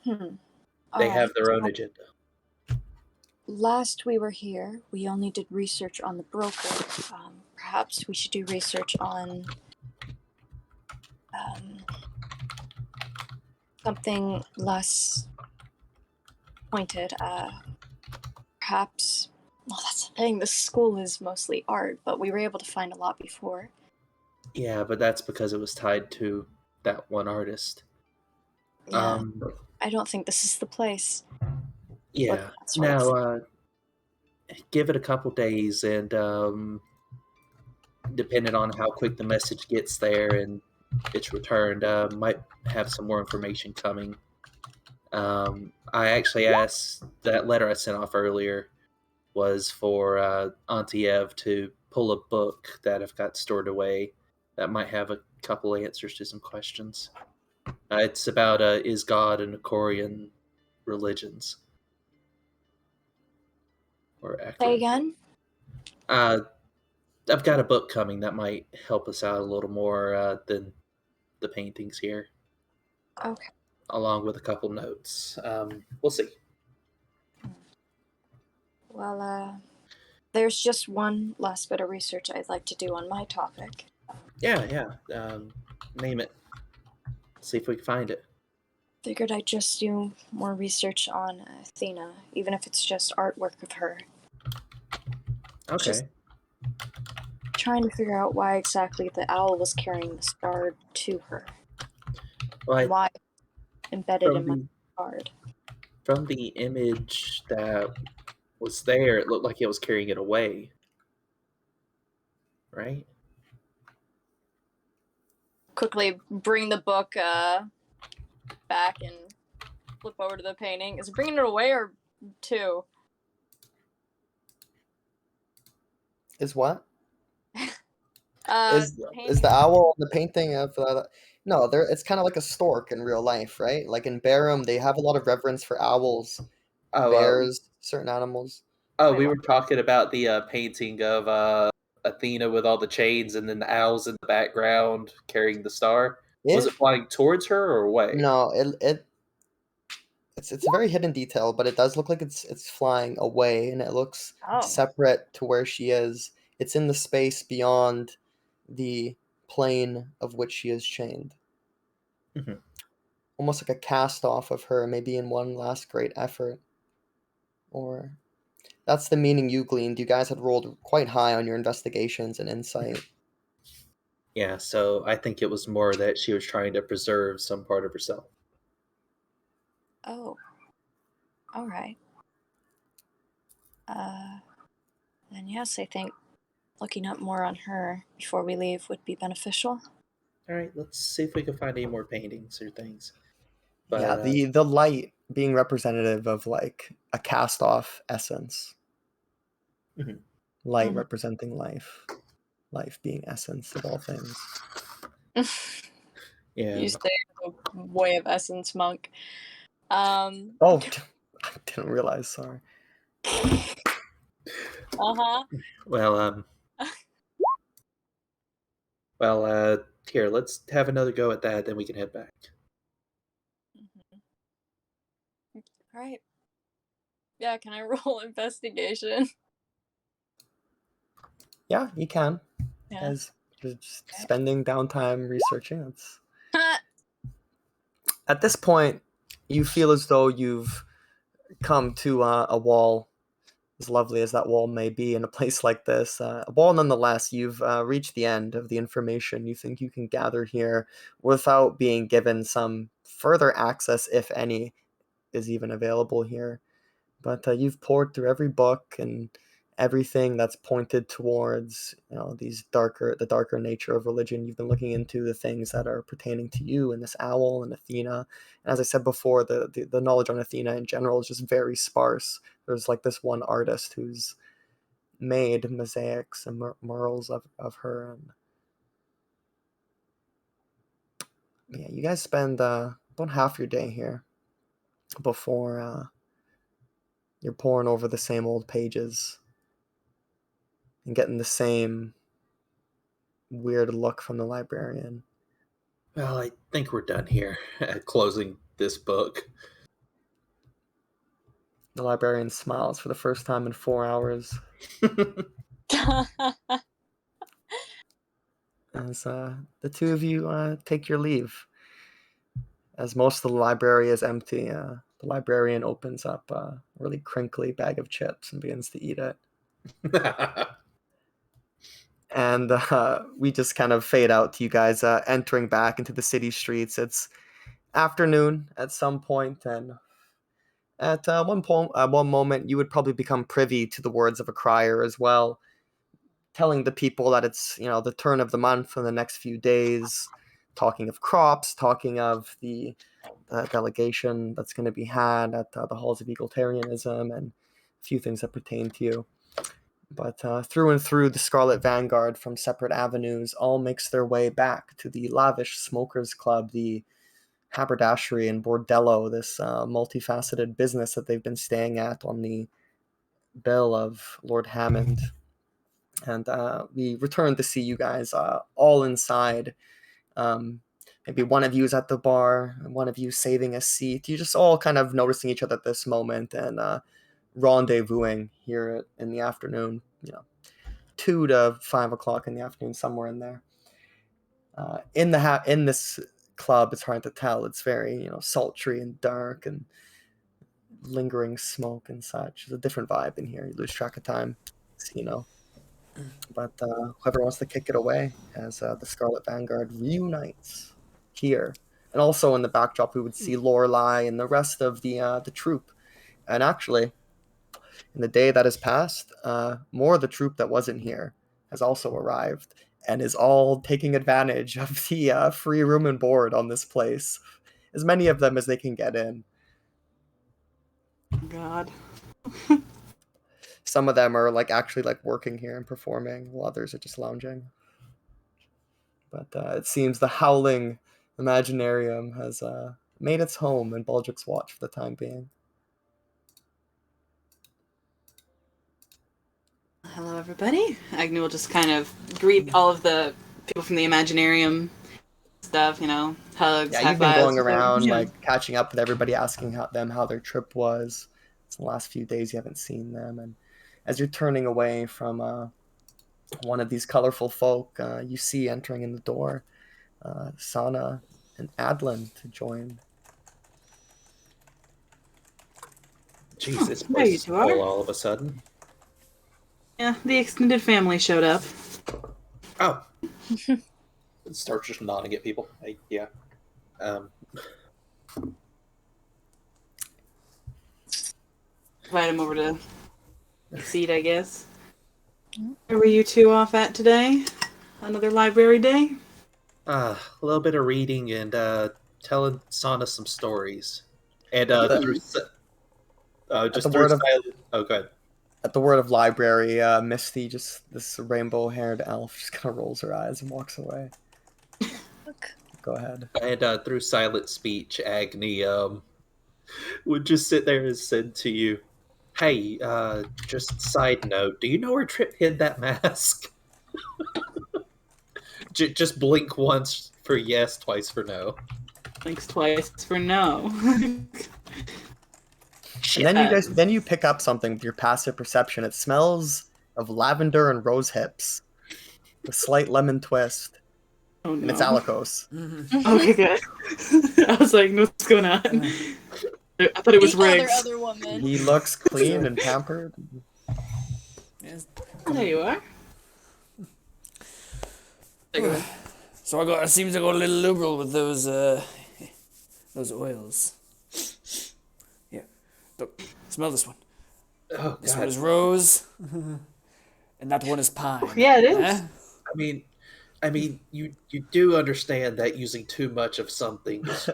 They have their own agenda. Last we were here, we only did research on the broker. Perhaps we should do research on something less pointed. Perhaps, well, that's the thing, this school is mostly art, but we were able to find a lot before. Yeah, but that's because it was tied to that one artist. Yeah, I don't think this is the place. Yeah. Now, give it a couple days, and depending on how quick the message gets there and it's returned, might have some more information coming. I actually asked, that letter I sent off earlier was for Auntie Ev to pull a book that I've got stored away that might have a couple answers to some questions. It's about is God and Akorian religions. Or Say again? I've got a book coming that might help us out a little more than the paintings here. Okay. Along with a couple notes. We'll see. Well, there's just one last bit of research I'd like to do on my topic. Yeah. Name it. See if we can find it. Figured I'd just do more research on Athena, even if it's just artwork of her. Okay. Just trying to figure out why exactly the owl was carrying the star to her. Well, why embedded in my card. From the image that was there, it looked like it was carrying it away. Right? Quickly bring the book back and flip over to the painting. Is it bringing it away or to? Is what? Is the owl the painting of no, it's kind of like a stork in real life, right? Like in Barham, they have a lot of reverence for owls, bears, certain animals. Oh, we were talking about the painting of Athena with all the chains and then the owls in the background carrying the star. Was it flying towards her or away? No, it's a very hidden detail, but it does look like it's flying away, and it looks separate to where she is. It's in the space beyond the plane of which she is chained. Mm-hmm. Almost like a cast off of her, maybe in one last great effort. Or that's the meaning you gleaned. You guys had rolled quite high on your investigations and insight. Yeah, so I think it was more that she was trying to preserve some part of herself. Oh, all right. Then yes, I think looking up more on her before we leave would be beneficial. All right, let's see if we can find any more paintings or things. Yeah, But the light being representative of like a cast off essence. Mhm. Light Mhm. representing life. Life being essence of all things. yeah, You say the way of essence, monk. Um. Oh, I didn't realize, sorry. Uh-huh. well, here, let's have another go at that, then we can head back. All right. Yeah, can I roll investigation? Yeah, you can. Yeah. As just spending downtime researching. It's at this point, you feel as though you've come to a wall, as lovely as that wall may be in a place like this. A wall, nonetheless. You've reached the end of the information you think you can gather here without being given some further access, if any, is even available here. But you've poured through every book and everything that's pointed towards, the darker nature of religion. You've been looking into the things that are pertaining to you and this owl and Athena. And as I said before, the knowledge on Athena in general is just very sparse. There's like this one artist who's made mosaics and murals of her. And yeah, you guys spend about half your day here before you're poring over the same old pages and getting the same weird look from the librarian. Well, I think we're done here at closing this book. The librarian smiles for the first time in 4 hours as the two of you take your leave. As most of the library is empty, the librarian opens up a really crinkly bag of chips and begins to eat it. And we just kind of fade out to you guys entering back into the city streets. It's afternoon at some point, and at one moment, you would probably become privy to the words of a crier as well, telling the people that it's the turn of the month in the next few days, talking of crops, talking of the delegation that's going to be had at the halls of egalitarianism, and a few things that pertain to you. But through and through, the Scarlet Vanguard from separate avenues all makes their way back to the lavish smokers club, the haberdashery and bordello, this multifaceted business that they've been staying at on the bill of Lord Hammond. And we return to see you guys all inside. Maybe one of you is at the bar, and one of you saving a seat. You just all kind of noticing each other at this moment and rendezvousing here in the afternoon, 2 to 5 o'clock in the afternoon, somewhere in there. In this club, it's hard to tell. It's very sultry and dark and lingering smoke and such. It's a different vibe in here. You lose track of time, But whoever wants to kick it away as the Scarlet Vanguard reunites here. And also in the backdrop, we would see Lorelei and the rest of the troop. And actually, in the day that has passed, more of the troop that wasn't here has also arrived and is all taking advantage of the free room and board on this place. As many of them as they can get in. God. Some of them are actually working here and performing, while others are just lounging. But it seems the howling Imaginarium has made its home in Baldrick's Watch for the time being. Hello, everybody. Agnew will just kind of greet all of the people from the Imaginarium stuff, hugs, Yeah, high you've been fives. going around, Yeah. catching up with everybody, asking them how their trip was. It's the last few days you haven't seen them. And as you're turning away from one of these colorful folk, you see entering in the door Sana and Adlin to join. Jeez, this There you place is two are. full all of a sudden. Yeah, the extended family showed up. Oh, Starts just nodding at people. Yeah. Invite him over to the seat, I guess. Where were you two off at today? Another library day? A little bit of reading and telling Sana some stories. And At the- through just the through word of- silent. Oh, go ahead. At the word of library, Misty, just this rainbow-haired elf, just kind of rolls her eyes and walks away. Look. Go ahead. And through silent speech, Agni would just sit there and said to you, "Hey, just side note, do you know where Trip hid that mask?" Just blink once for yes, twice for no. Blinks twice for no. And then you pick up something with your passive perception. It smells of lavender and rose hips, a slight lemon twist, Oh, and no. it's Alikos. Okay, good. I was like, what's going on? I thought it was The Riggs. other woman. He looks clean and pampered. Yes. There you are. So I seem to go a little liberal with those oils. Yeah. Look, smell this one. Oh, This God. one is rose, and that one is pine. Yeah, it is. Eh? I mean, you do understand that using too much of something is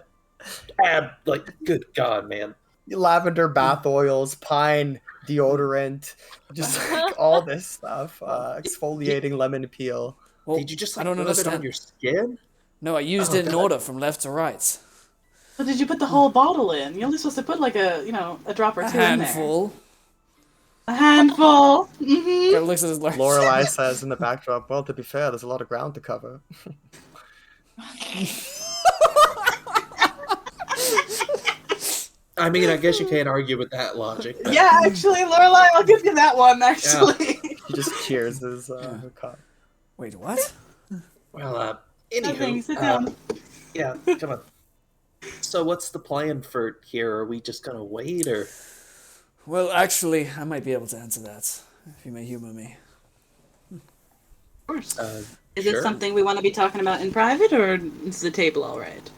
good God, man. Lavender bath oils, pine deodorant, just like all this stuff. Exfoliating lemon peel. Well, Did you just I don't rub it understand. on your skin? No, I used it in order from left to right. But did you put the whole bottle in? You're only supposed to put like a drop or A two in there. handful. A handful. Mm-hmm. Kind of looks at his large. Lorelai says in the backdrop, well, to be fair, there's a lot of ground to cover. I mean, I guess you can't argue with that logic. but- Yeah, actually, Lorelai, I'll give you that one. Actually, He just cheers his cup. Wait, what? Well, nothing. anywho, Sit down. yeah, come on. So what's the plan for here? Are we just gonna wait, or? Well, actually, I might be able to answer that, if you may humor me. Of course. Is Sure. it something we want to be talking about in private, or is the table all right?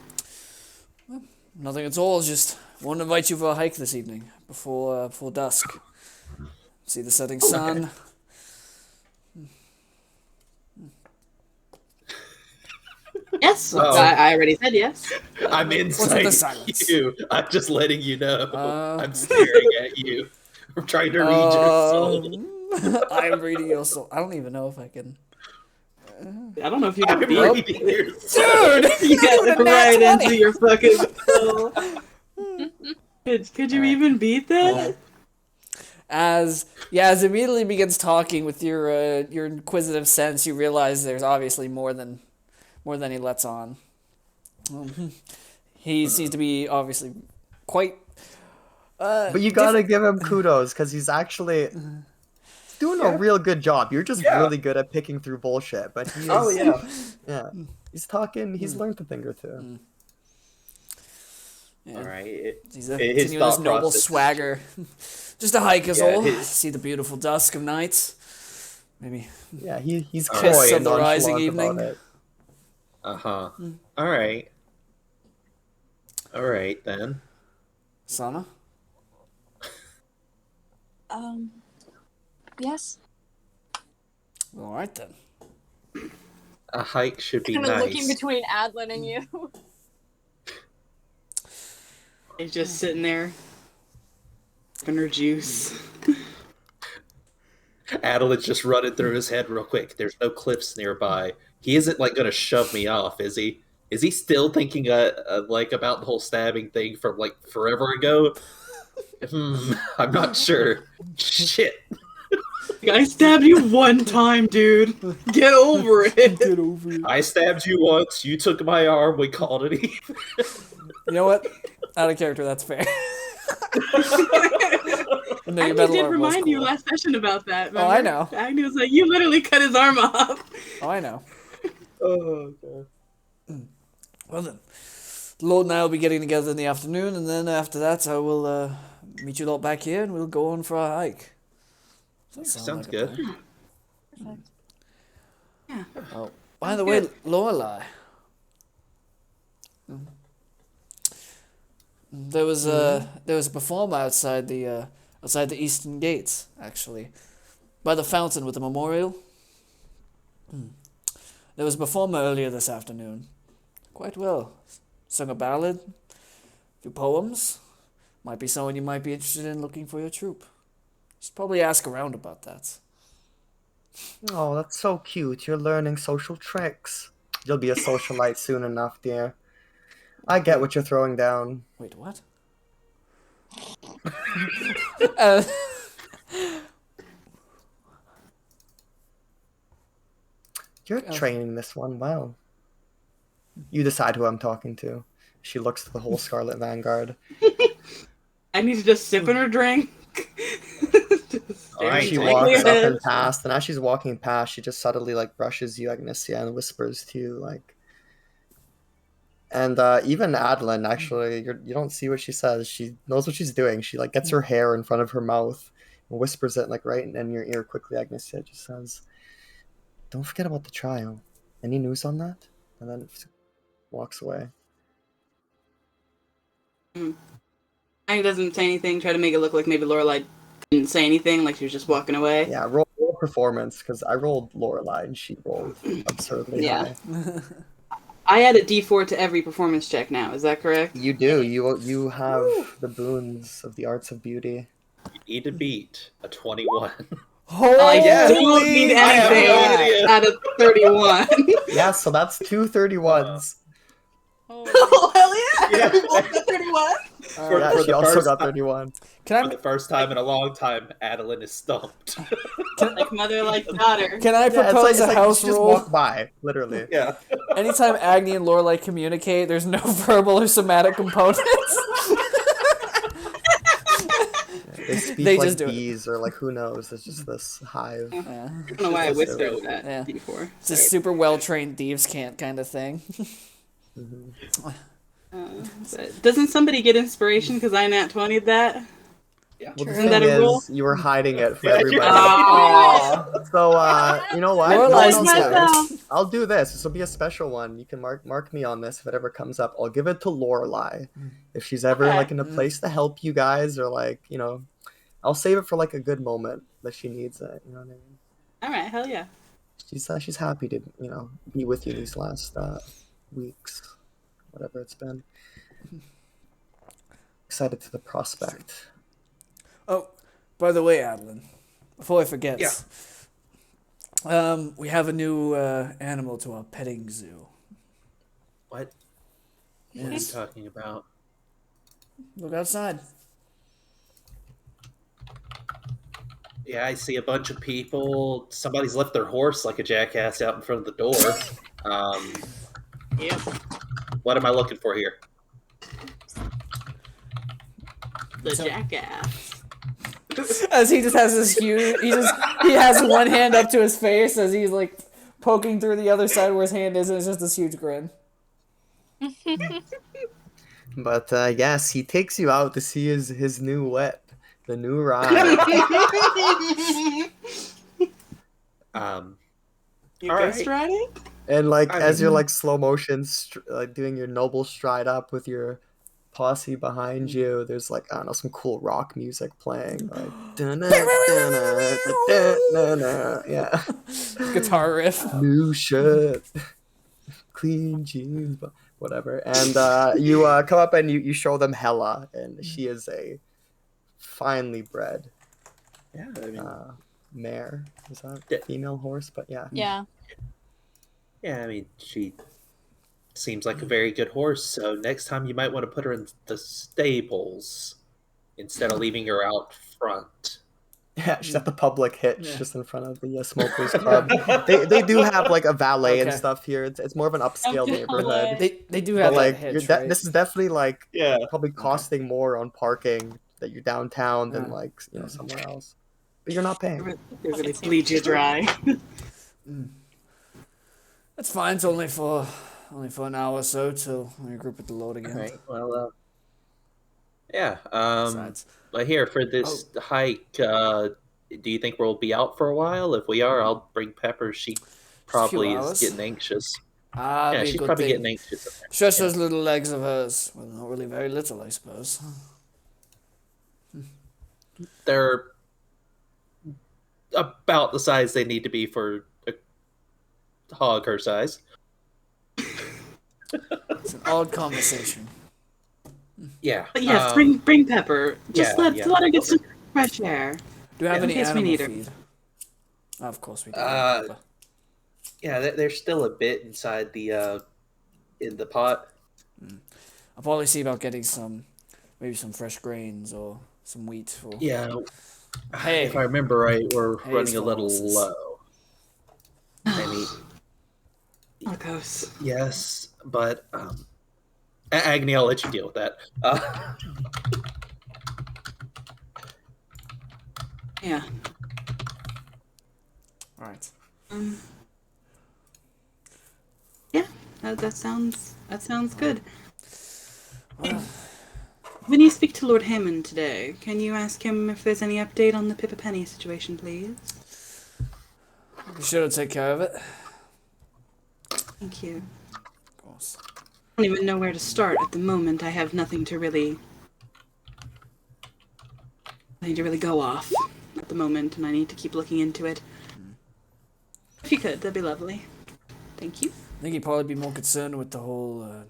Nothing at all, just want to invite you for a hike this evening, before dusk. See the setting sun. Yes, Oh. I already said yes. I'm with the inside silence? you. I'm just letting you know. Uh. I'm staring at you. I'm trying to read your soul. I'm reading your soul. I don't even know if I can. I don't know if you I'm can beat reading your soul. Dude! yeah, nat right 20. into your fucking soul. Could you even beat that? As immediately begins talking with your inquisitive sense, you realize there's obviously more than he lets on. He seems to be obviously quite. But you gotta give him kudos, because he's actually doing a real good job. You're just really good at picking through bullshit, but he is, Oh yeah. yeah. He's talking, he's learned a thing or two. Yeah. All right. He's His continuing thought this noble process- swagger. Just a hike is Yeah, all. his- See the beautiful dusk of night. Maybe. Yeah, he's Kiss coy of and the rising nonchalant evening. about it. All right. All right then. Sana? Yes. All right then. A hike should be Kind of nice. looking between Adlin and you. He's just sitting there, sipping her juice. Adeline's just running through his head real quick. There's no cliffs nearby. He isn't gonna shove me off, is he? Is he still thinking about the whole stabbing thing from forever ago? I'm not sure. Shit. I stabbed you one time, dude. Get over it. Get over it. I stabbed you once. You took my arm. We called it even. You know what? Out of character, that's fair. No, Agnew did remind you last session about that. Oh, I remember? know. Agnew was like, you literally cut his arm off. Oh, I know. Oh god. Well then, the Lord and I will be getting together in the afternoon, and then after that, I will meet you lot back here, and we'll go on for a hike. Does that sound Sounds like a good. plan? Perfect. Yeah. Well, By the way, Lorelai. There was a performer outside the eastern gates, actually, by the fountain with the memorial. There was a performer earlier this afternoon. Quite well. Sung a ballad, a few poems. Might be someone you might be interested in looking for your troupe. Just probably ask around about that. Oh, that's so cute. You're learning social tricks. You'll be a socialite soon enough, dear. I get what you're throwing down. Wait, what? uh, You're training this one well. You decide who I'm talking to. She looks to the whole Scarlet Vanguard. I need to just sip in her drink. Alright, She take walks it. up and past, and as she's walking past, she just subtly like brushes you, Agnesia, and whispers to you, like. And even Adeline, actually, you don't see what she says. She knows what she's doing. She like gets her hair in front of her mouth and whispers it like right in your ear quickly. Agnesia just says, "Don't forget about the trial. Any news on that?" And then walks away. Annie doesn't say anything. Try to make it look like maybe Lorelai didn't say anything, like she was just walking away. Yeah, roll performance because I rolled Lorelai and she rolled absurdly high. I add a D4 to every performance check now. Is that correct? You do. You have the boons of the arts of beauty. You need to beat a 21. I don't need anything idea. out of 31. Yeah, so that's two 31s. Oh, hell yeah! Yeah. What's the 31? Yeah, For she the also first got time. 31. For the first time in a long time, Adeline is stumped. Like mother, like daughter. Can I propose a house you just rule? walk by, literally. Yeah. Anytime Agni and Lorelai communicate, there's no verbal or somatic components. They speak They like just do it. bees or like who knows. It's just this hive. Yeah. I don't know why I whispered that Yeah. D4. It's a super well-trained thieves' cant kind of thing. But doesn't somebody get inspiration because I nat 20'd that? Yeah. Well, the Isn't thing that a rule? is, you were hiding it for Yeah, everybody. Oh. So, you know what? Lorelai's No, myself. I'll do this. This will be a special one. You can mark me on this if it ever comes up. I'll give it to Lorelai. If she's ever Okay. like in a place to help you guys or like, you know, I'll save it for like a good moment that she needs it. You know what I mean? Alright, hell yeah. She's happy to, you know, be with you these last weeks, whatever it's been. Excited to the prospect. Oh, by the way, Adeline, before I forget, we have a new animal to our petting zoo. What? What are you talking about? Look outside. Yeah, I see a bunch of people. Somebody's left their horse like a jackass out in front of the door. Yep. What am I looking for here? The jackass. As he just has this huge, he has one hand up to his face as he's like poking through the other side where his hand is, and it's just this huge grin. But yes, he takes you out to see his new whip, the new ride. You All ghost right. riding? And like I as you're mean- like slow motion, like doing your noble stride up with your posse behind you, there's like I don't know some cool rock music playing, like dun-dun, dun-dun, dun-dun, yeah, Guitar riff. new shirt, clean jeans, whatever. And you come up and you show them Hella, and she is a finely bred Yeah, I mean, mare. Is that Yeah. female horse? But yeah. Yeah. she seems like a very good horse. So next time you might want to put her in the stables instead of leaving her out front. Yeah, she's at the public hitch Yeah. just in front of the smokers club. they do have like a valet and Okay. stuff here. It's more of an upscale Okay. neighborhood. They do But have like that hitch, you're right? this is definitely like Yeah. probably costing more on parking that you're downtown than Yeah. like somewhere else. But you're not paying. They're gonna bleed you dry. That's fine. It's only for an hour or so till we group at the load again. All right. Well, yeah. Besides, But here for this hike, do you think we'll be out for a while? If we are, I'll bring Pepper. She probably is hours. getting anxious. Ah, Yeah, be a she's good probably thing. getting anxious. in there. Stretch Yeah. those little legs of hers. Well, not really very little, I suppose. They're about the size they need to be for a hog her size. It's an odd conversation. Yeah. But yes, bring Pepper. Just yeah, let her get Pepper. some fresh air. Do you have In any case we animal need her. feed? Of course we do. Uh, Papa. Yeah, there's still a bit inside the in the pot. I'll probably see about getting maybe some fresh grains or some wheat for. Yeah, Hay. if I remember right, we're Hay running is a for little horses. low. I mean, Marcos. yes, but Agni, I'll let you deal with that. Yeah. All right. Yeah. That sounds good. Well, When you speak to Lord Hammond today, can you ask him if there's any update on the Pippa Penny situation, please? be sure to take care of it. Thank you. Of course. I don't even know where to start at the moment. I have nothing to really go off at the moment, and I need to keep looking into it. If you could, that'd be lovely. Thank you. I think he'd probably be more concerned with the whole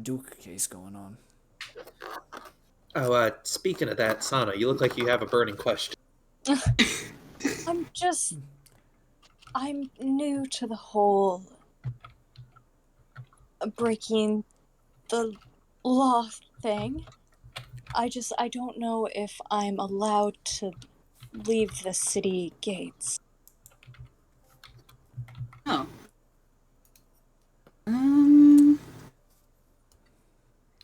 Duke case going on. Oh, speaking of that, Sana, you look like you have a burning question. I'm new to the whole breaking the law thing. I don't know if I'm allowed to leave the city gates. Oh.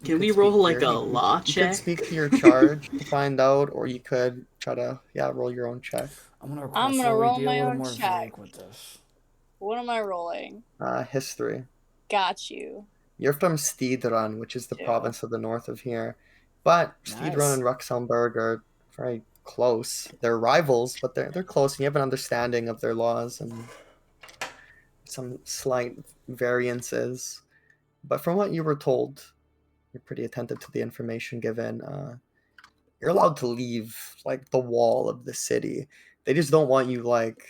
Can we could roll speak like to a your- law You check? could speak to your charge to find out, or you could try to roll your own check. I'm gonna roll be a my little own more check. vague with this. What am I rolling? History. Got you. You're from Steedran, which is the Yeah. province of the north of here. But Steedran Nice. and Ruxelmberg are very close. They're rivals, but they're close, and you have an understanding of their laws and some slight variances. But from what you were told, you're pretty attentive to the information given. You're allowed to leave like the wall of the city. They just don't want you like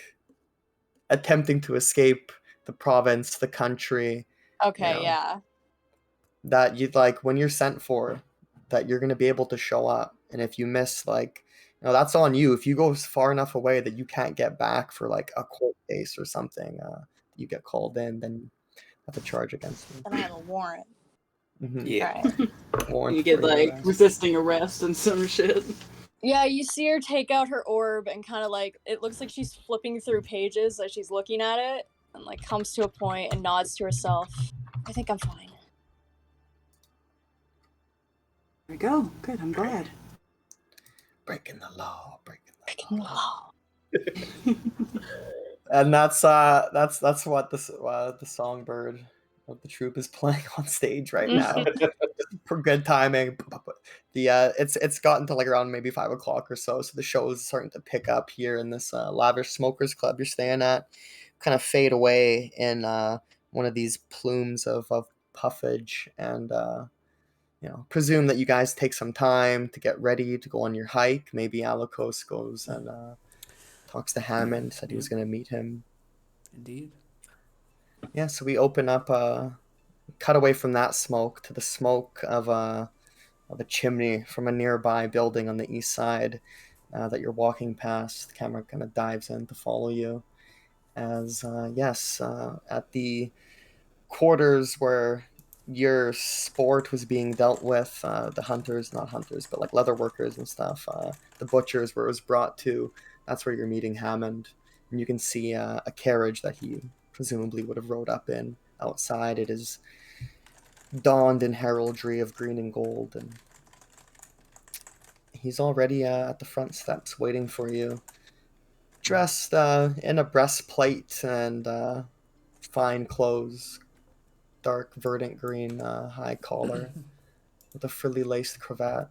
attempting to escape the province, the country. Okay, know. yeah. That you'd like when you're sent for, that you're gonna be able to show up. And if you miss, like, that's on you. If you go far enough away that you can't get back for like a court case or something, you get called in, then you have a charge against you. Then I have a warrant. Mhm. Yeah. Right. Warrant You get for your like arrest. resisting arrest and some shit. Yeah, you see her take out her orb and kind of like, it looks like she's flipping through pages as she's looking at it, and like comes to a point and nods to herself. I think I'm fine. There we go. Good, I'm glad. Breaking the law, breaking the Freaking law. law. And that's what the songbird of the troop is playing on stage right now. For good timing. It's gotten to like around maybe 5 o'clock or so the show is starting to pick up here in this lavish smokers club you're staying at. Kind of fade away in one of these plumes of puffage, and presume that you guys take some time to get ready to go on your hike. Maybe Alikos goes and talks to Hammond, said he was going to meet him. Indeed. Yeah, so we open up, cut away from that smoke to the smoke of a chimney from a nearby building on the east side that you're walking past. The camera kind of dives in to follow you. As, at the quarters where your sport was being dealt with, the hunters, not hunters, but like leather workers and stuff, the butchers where it was brought to, that's where you're meeting Hammond. And you can see a carriage that he presumably would have rode up in outside. It is donned in heraldry of green and gold, and he's already at the front steps waiting for you, dressed in a breastplate and fine clothes, dark verdant green high collar with a frilly laced cravat.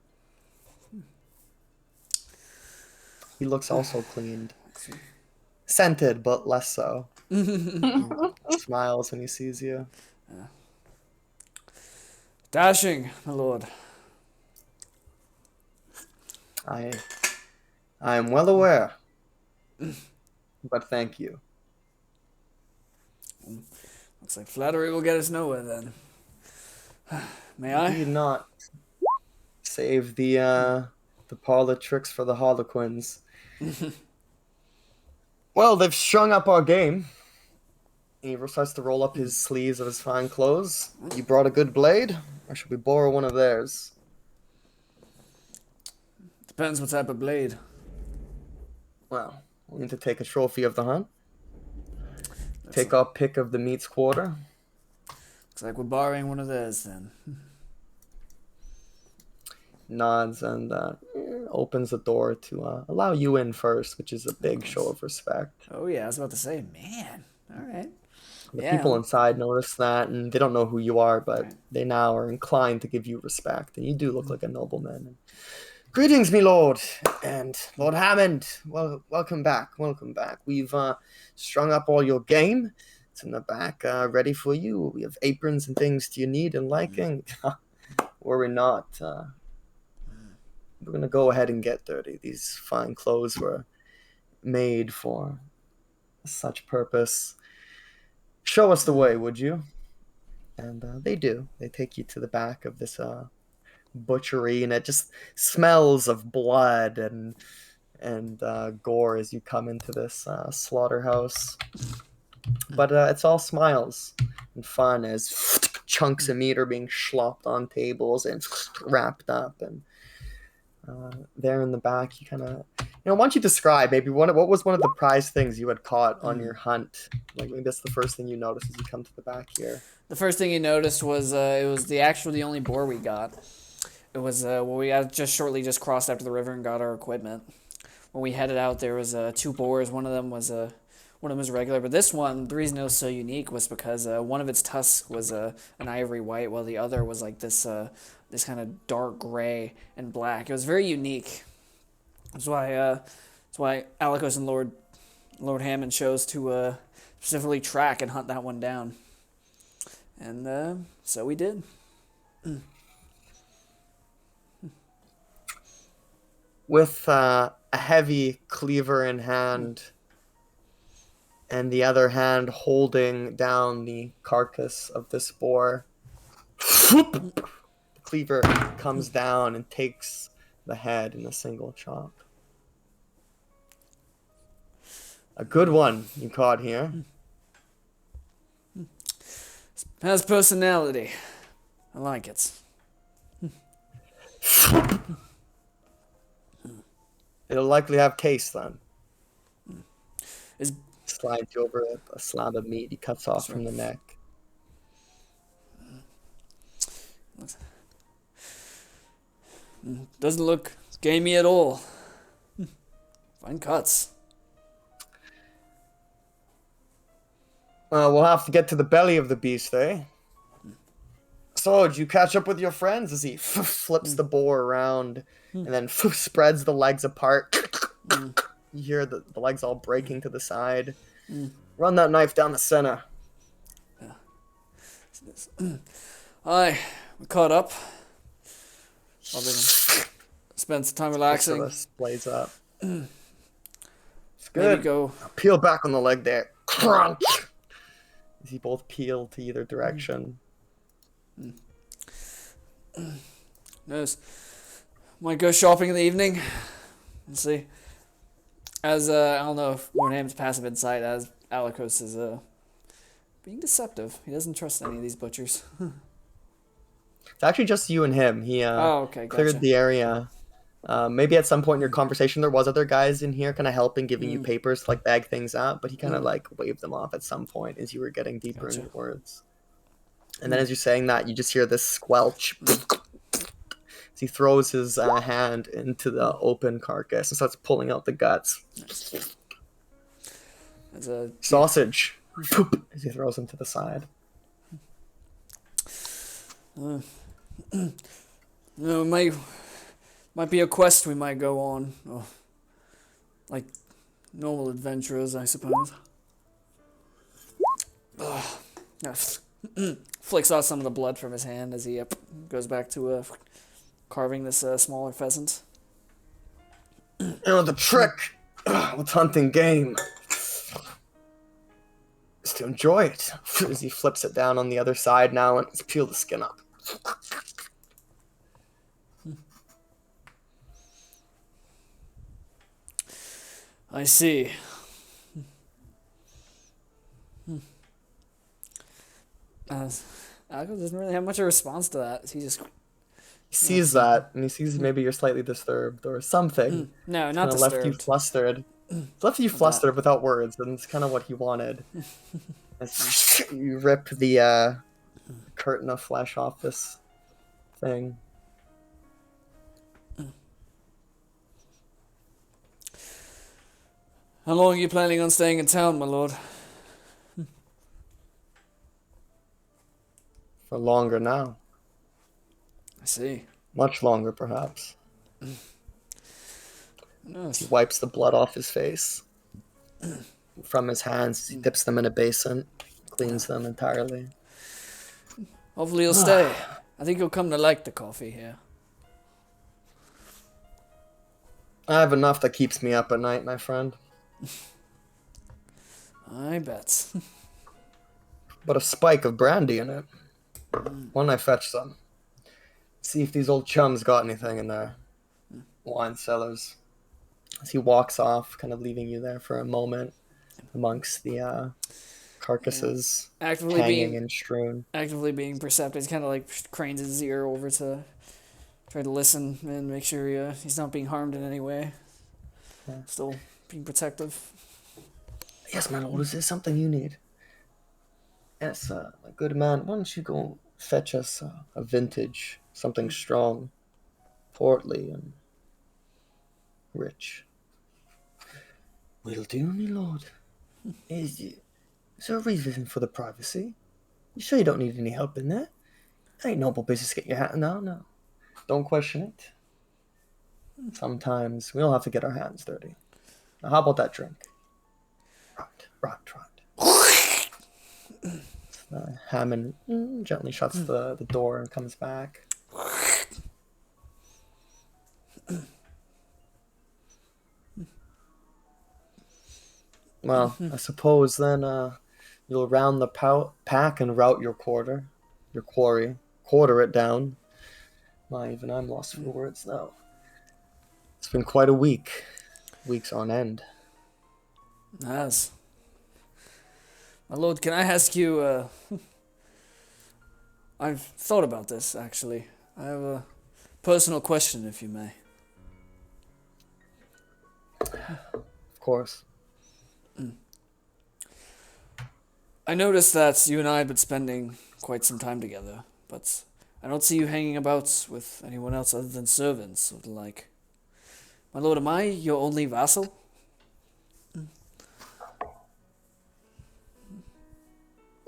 He looks also cleaned, scented but less so. Smiles when he sees you. Dashing, my lord. I am well aware. But thank you. Looks like flattery will get us nowhere then. May I? Indeed not. Save the parlor tricks for the Harlequins. Well, they've strung up our game. He starts to roll up his sleeves of his fine clothes. You brought a good blade, or should we borrow one of theirs? Depends what type of blade. Well, we need to take a trophy of the hunt. Take our pick of the meat's quarter. Looks like we're borrowing one of theirs then. Nods and opens the door to allow you in first, which is a big show of respect. Oh yeah, I was about to say, man. All right. The Yeah. people inside notice that, and they don't know who you are, but Right. they now are inclined to give you respect, and you do look like a nobleman. Greetings, me lord, and Lord Hammond. Well, welcome back. Welcome back. We've strung up all your game. It's in the back, ready for you. We have aprons and things to your need and liking. Worry not. We're gonna go ahead and get dirty. These fine clothes were made for such purpose. Show us the way, would you? And they do. They take you to the back of this butchery, and it just smells of blood and gore as you come into this slaughterhouse. But it's all smiles and fun as chunks of meat are being slopped on tables and wrapped up. And there in the back, you kind of, why don't you describe maybe what was one of the prize things you had caught on your hunt? Like maybe that's the first thing you notice as you come to the back here. The first thing you noticed was it was the only boar we got. It was we had just crossed after the river and got our equipment. When we headed out, there was 2 boars. One of them was regular, but this one, the reason it was so unique was because one of its tusks was an ivory white, while the other was like this kind of dark gray and black. It was very unique. That's why Alikos and Lord Hammond chose to specifically track and hunt that one down. And so we did. With a heavy cleaver in hand and the other hand holding down the carcass of this boar, the cleaver comes down and takes the head in a single chop. A good one you caught here. Has personality. I like it. It'll likely have taste then. Is Slides you over a slab of meat he cuts off from the neck. doesn't look gamey at all. Fine cuts. We'll have to get to the belly of the beast, eh? So, did you catch up with your friends? As he flips the boar around and then spreads the legs apart. You hear the legs all breaking to the side. Run that knife down the center. Aye, we caught up. Spent some time relaxing. Blaze up. It's Maybe good. go. Peel back on the leg there. Crunch! As you both peel to either direction. Nice. Might go shopping in the evening. Let's see. As I don't know if Lord Hammond's passive insight, as Alikos is being deceptive. He doesn't trust any of these butchers. It's actually just you and him. He Okay, cleared gotcha. the area. Maybe at some point in your conversation there was other guys in here kind of helping, giving you papers to like bag things up, but he kind of like waved them off at some point as you were getting deeper Gotcha. into words. And then as you're saying that, you just hear this squelch as he throws his hand into the open carcass and starts pulling out the guts. As a Sausage! As he throws him to the side. no, might be a quest we might go on, or like normal adventurers, I suppose. Flicks off some of the blood from his hand as he goes back to carving this smaller pheasant. You know, the trick with hunting game is to enjoy it. As he flips it down on the other side now and peel the skin up. I see. Alco doesn't really have much of a response to that. He just He sees that, and he sees maybe you're slightly disturbed or something. no, not Kind of disturbed. left you flustered. Left you flustered without words, and it's kind of what he wanted. As you rip the curtain of flesh off this thing. How long are you planning on staying in town, my lord? For longer now. I see. Much longer, perhaps. Nice. He wipes the blood off his face. From his hands, he dips them in a basin, cleans them entirely. Hopefully you'll stay. I think you'll come to like the coffee here. I have enough that keeps me up at night, my friend. I bet. But a spike of brandy in it. Why don't I fetch some? See if these old chums got anything in their wine cellars. As he walks off, kind of leaving you there for a moment amongst the carcasses hanging and strewn. Actively being perceptive, he's kind of like cranes his ear over to try to listen and make sure he's not being harmed in any way. Yeah. Still being protective. Yes, my lord, is there something you need? Yes, my good man, why don't you go fetch us a vintage, something strong, portly, and rich. Will do, my lord. Is there a reason for the privacy? You sure you don't need any help in there? Ain't noble business to get your hat. No. Don't question it. Sometimes we all have to get our hands dirty. Now, how about that drink? Right. Hammond gently shuts the door and comes back. Well, I suppose then you'll round the pack and route your quarry, quarter it down. Even I'm lost for words now. It's been quite a week. Weeks on end. Yes. My lord, can I ask you, I've thought about this, actually. I have a personal question, if you may. Of course. I noticed that you and I had been spending quite some time together, but I don't see you hanging about with anyone else other than servants or the like. My lord, am I your only vassal?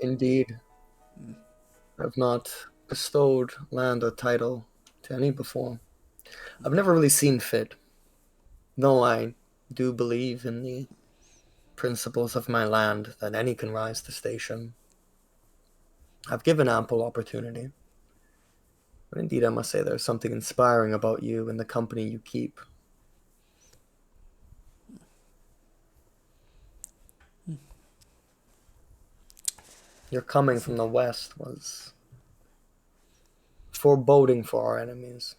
Indeed. I have not bestowed land or title to any before. I've never really seen fit, though I do believe in the principles of my land that any can rise to station. I've given ample opportunity. But indeed, I must say there's something inspiring about you and the company you keep. Your coming from the west was foreboding for our enemies.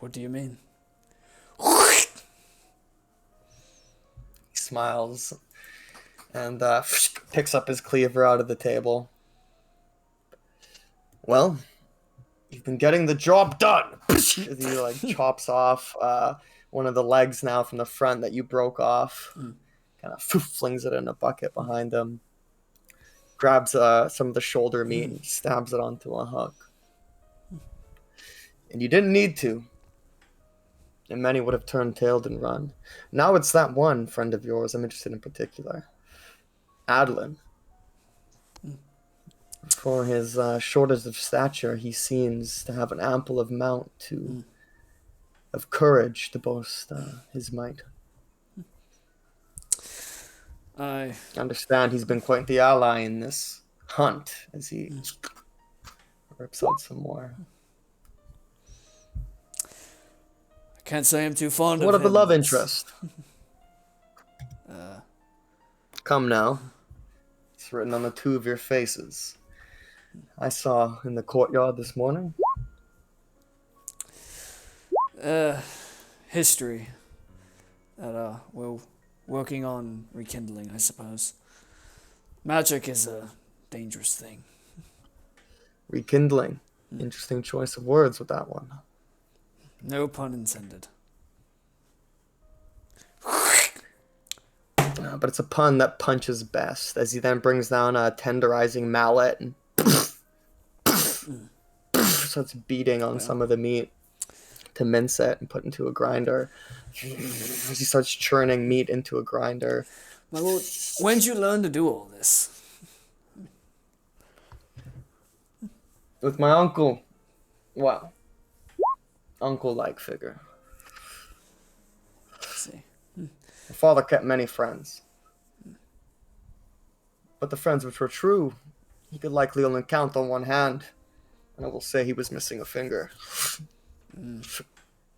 What do you mean? He smiles and picks up his cleaver out of the table. Well, you've been getting the job done. As he chops off one of the legs now from the front that you broke off. Kind of flings it in a bucket behind him. Grabs some of the shoulder meat and stabs it onto a hook. And you didn't need to. And many would have turned tail and run. Now it's that one friend of yours I'm interested in particular. Adlin. For his shortest of stature, he seems to have an ample amount of courage to boast his might. I understand he's been quite the ally in this hunt as he rips out some more. can't say I'm too fond What of of the him. love interest? Come now. It's written on the two of your faces. I saw in the courtyard this morning. History that we're working on rekindling, I suppose. Magic is a dangerous thing. Rekindling. Interesting choice of words with that one. No pun intended. But it's a pun that punches best, as he then brings down a tenderizing mallet and starts beating on some of the meat to mince it and put into a grinder. As he starts churning meat into a grinder. My lord, when did you learn to do all this? With my uncle. Well, uncle-like figure. Let's see. My father kept many friends. But the friends which were true, he could likely only count on one hand. And I will say he was missing a finger.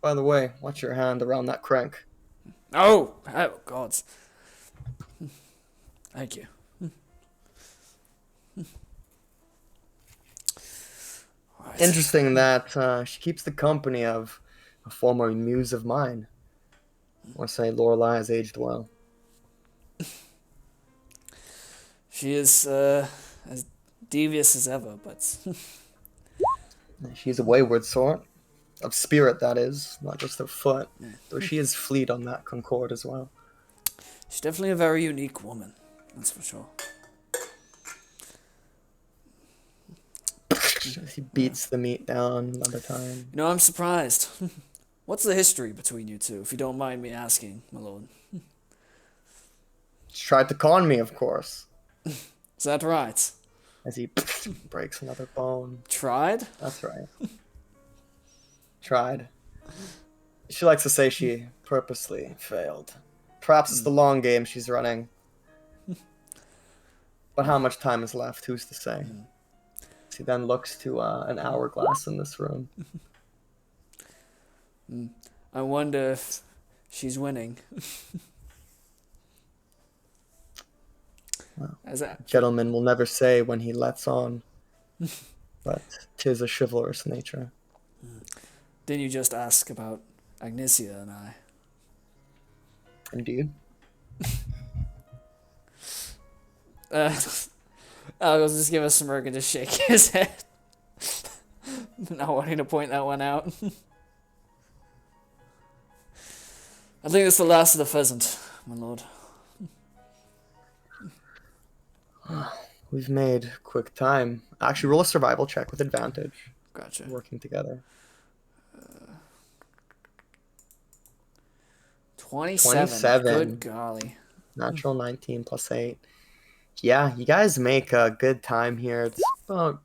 By the way, watch your hand around that crank. Oh, gods. Thank you. Right. Interesting that she keeps the company of a former muse of mine. I want to say Lorelei has aged well. She is as devious as ever, but She's a wayward sort. Of spirit, that is. Not just of foot. Though she is fleet on that Concord as well. she's definitely a very unique woman. That's for sure. He beats the meat down another time. You know, I'm surprised. What's the history between you two, if you don't mind me asking, my lord? She tried to con me, of course. Is that right? As he breaks another bone. Tried? That's right. Tried. She likes to say she purposely failed. Perhaps it's the long game she's running. But how much time is left? Who's to say? He then looks to an hourglass in this room. I wonder if she's winning. Well, As that gentleman will never say when he lets on, but 'tis a chivalrous nature. Didn't you just ask about Agnesia and I? Indeed. I'll just give a smirk and just shake his head. Not wanting to point that one out. I think it's the last of the pheasant, my lord. We've made quick time. Actually, roll a survival check with advantage. Gotcha. Working together. 27. 27. Good golly. Natural 19 plus 8. Yeah, you guys make a good time here. It's about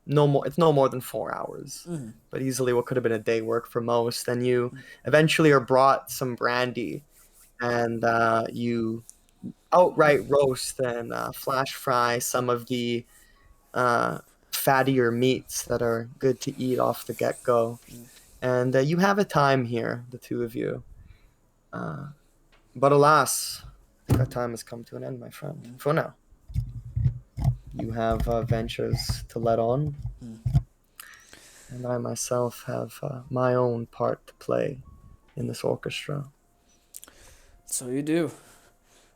no more. It's no more than 4 hours, but easily what could have been a day work for most. And you eventually are brought some brandy, and you outright roast and flash fry some of the fattier meats that are good to eat off the get-go. And you have a time here, the two of you. But alas, that time has come to an end, my friend. For now. You have ventures to let on. And I myself have my own part to play in this orchestra. So you do.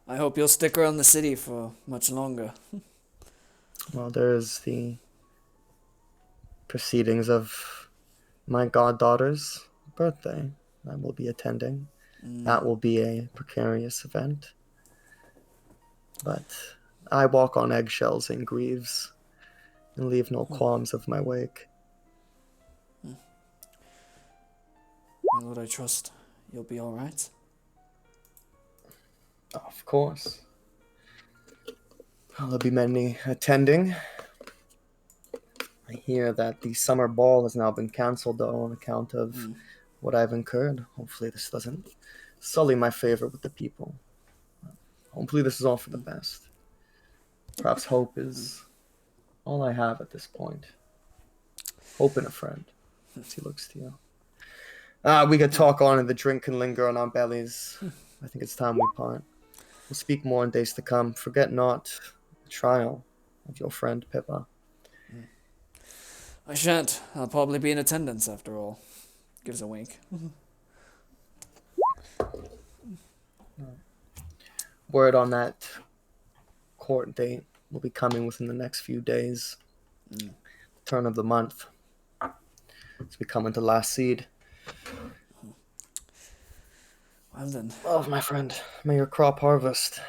I hope you'll stick around the city for much longer. Well, there's the proceedings of my goddaughter's birthday I will be attending. That will be a precarious event. But I walk on eggshells in Greaves and leave no qualms of my wake. My lord, I trust you'll be alright. Of course. There'll be many attending. I hear that the summer ball has now been cancelled, though, on account of what I've incurred. Hopefully this doesn't sully my favor with the people. Hopefully this is all for the best. Perhaps hope is all I have at this point. Hope in a friend, as he looks to you. We could talk on and the drink can linger on our bellies. I think it's time we part. We'll speak more in days to come. Forget not the trial of your friend Pippa. I shan't. I'll probably be in attendance after all. Gives a wink. Word on that court date will be coming within the next few days. Turn of the month. As we come into last seed. Well then. Oh, my friend, may your crop harvest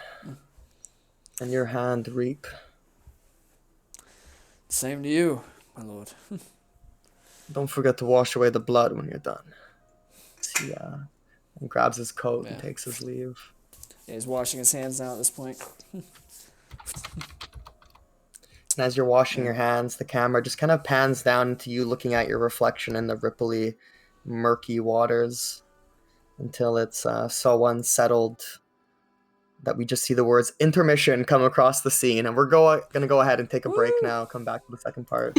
and your hand reap. Same to you, my lord. Don't forget to wash away the blood when you're done. He grabs his coat and takes his leave. Yeah, he's washing his hands now at this point. And as you're washing your hands, the camera just kind of pans down into you looking at your reflection in the ripply, murky waters until it's so unsettled that we just see the words intermission come across the scene. And we're going to go ahead and take a break now, come back to the second part.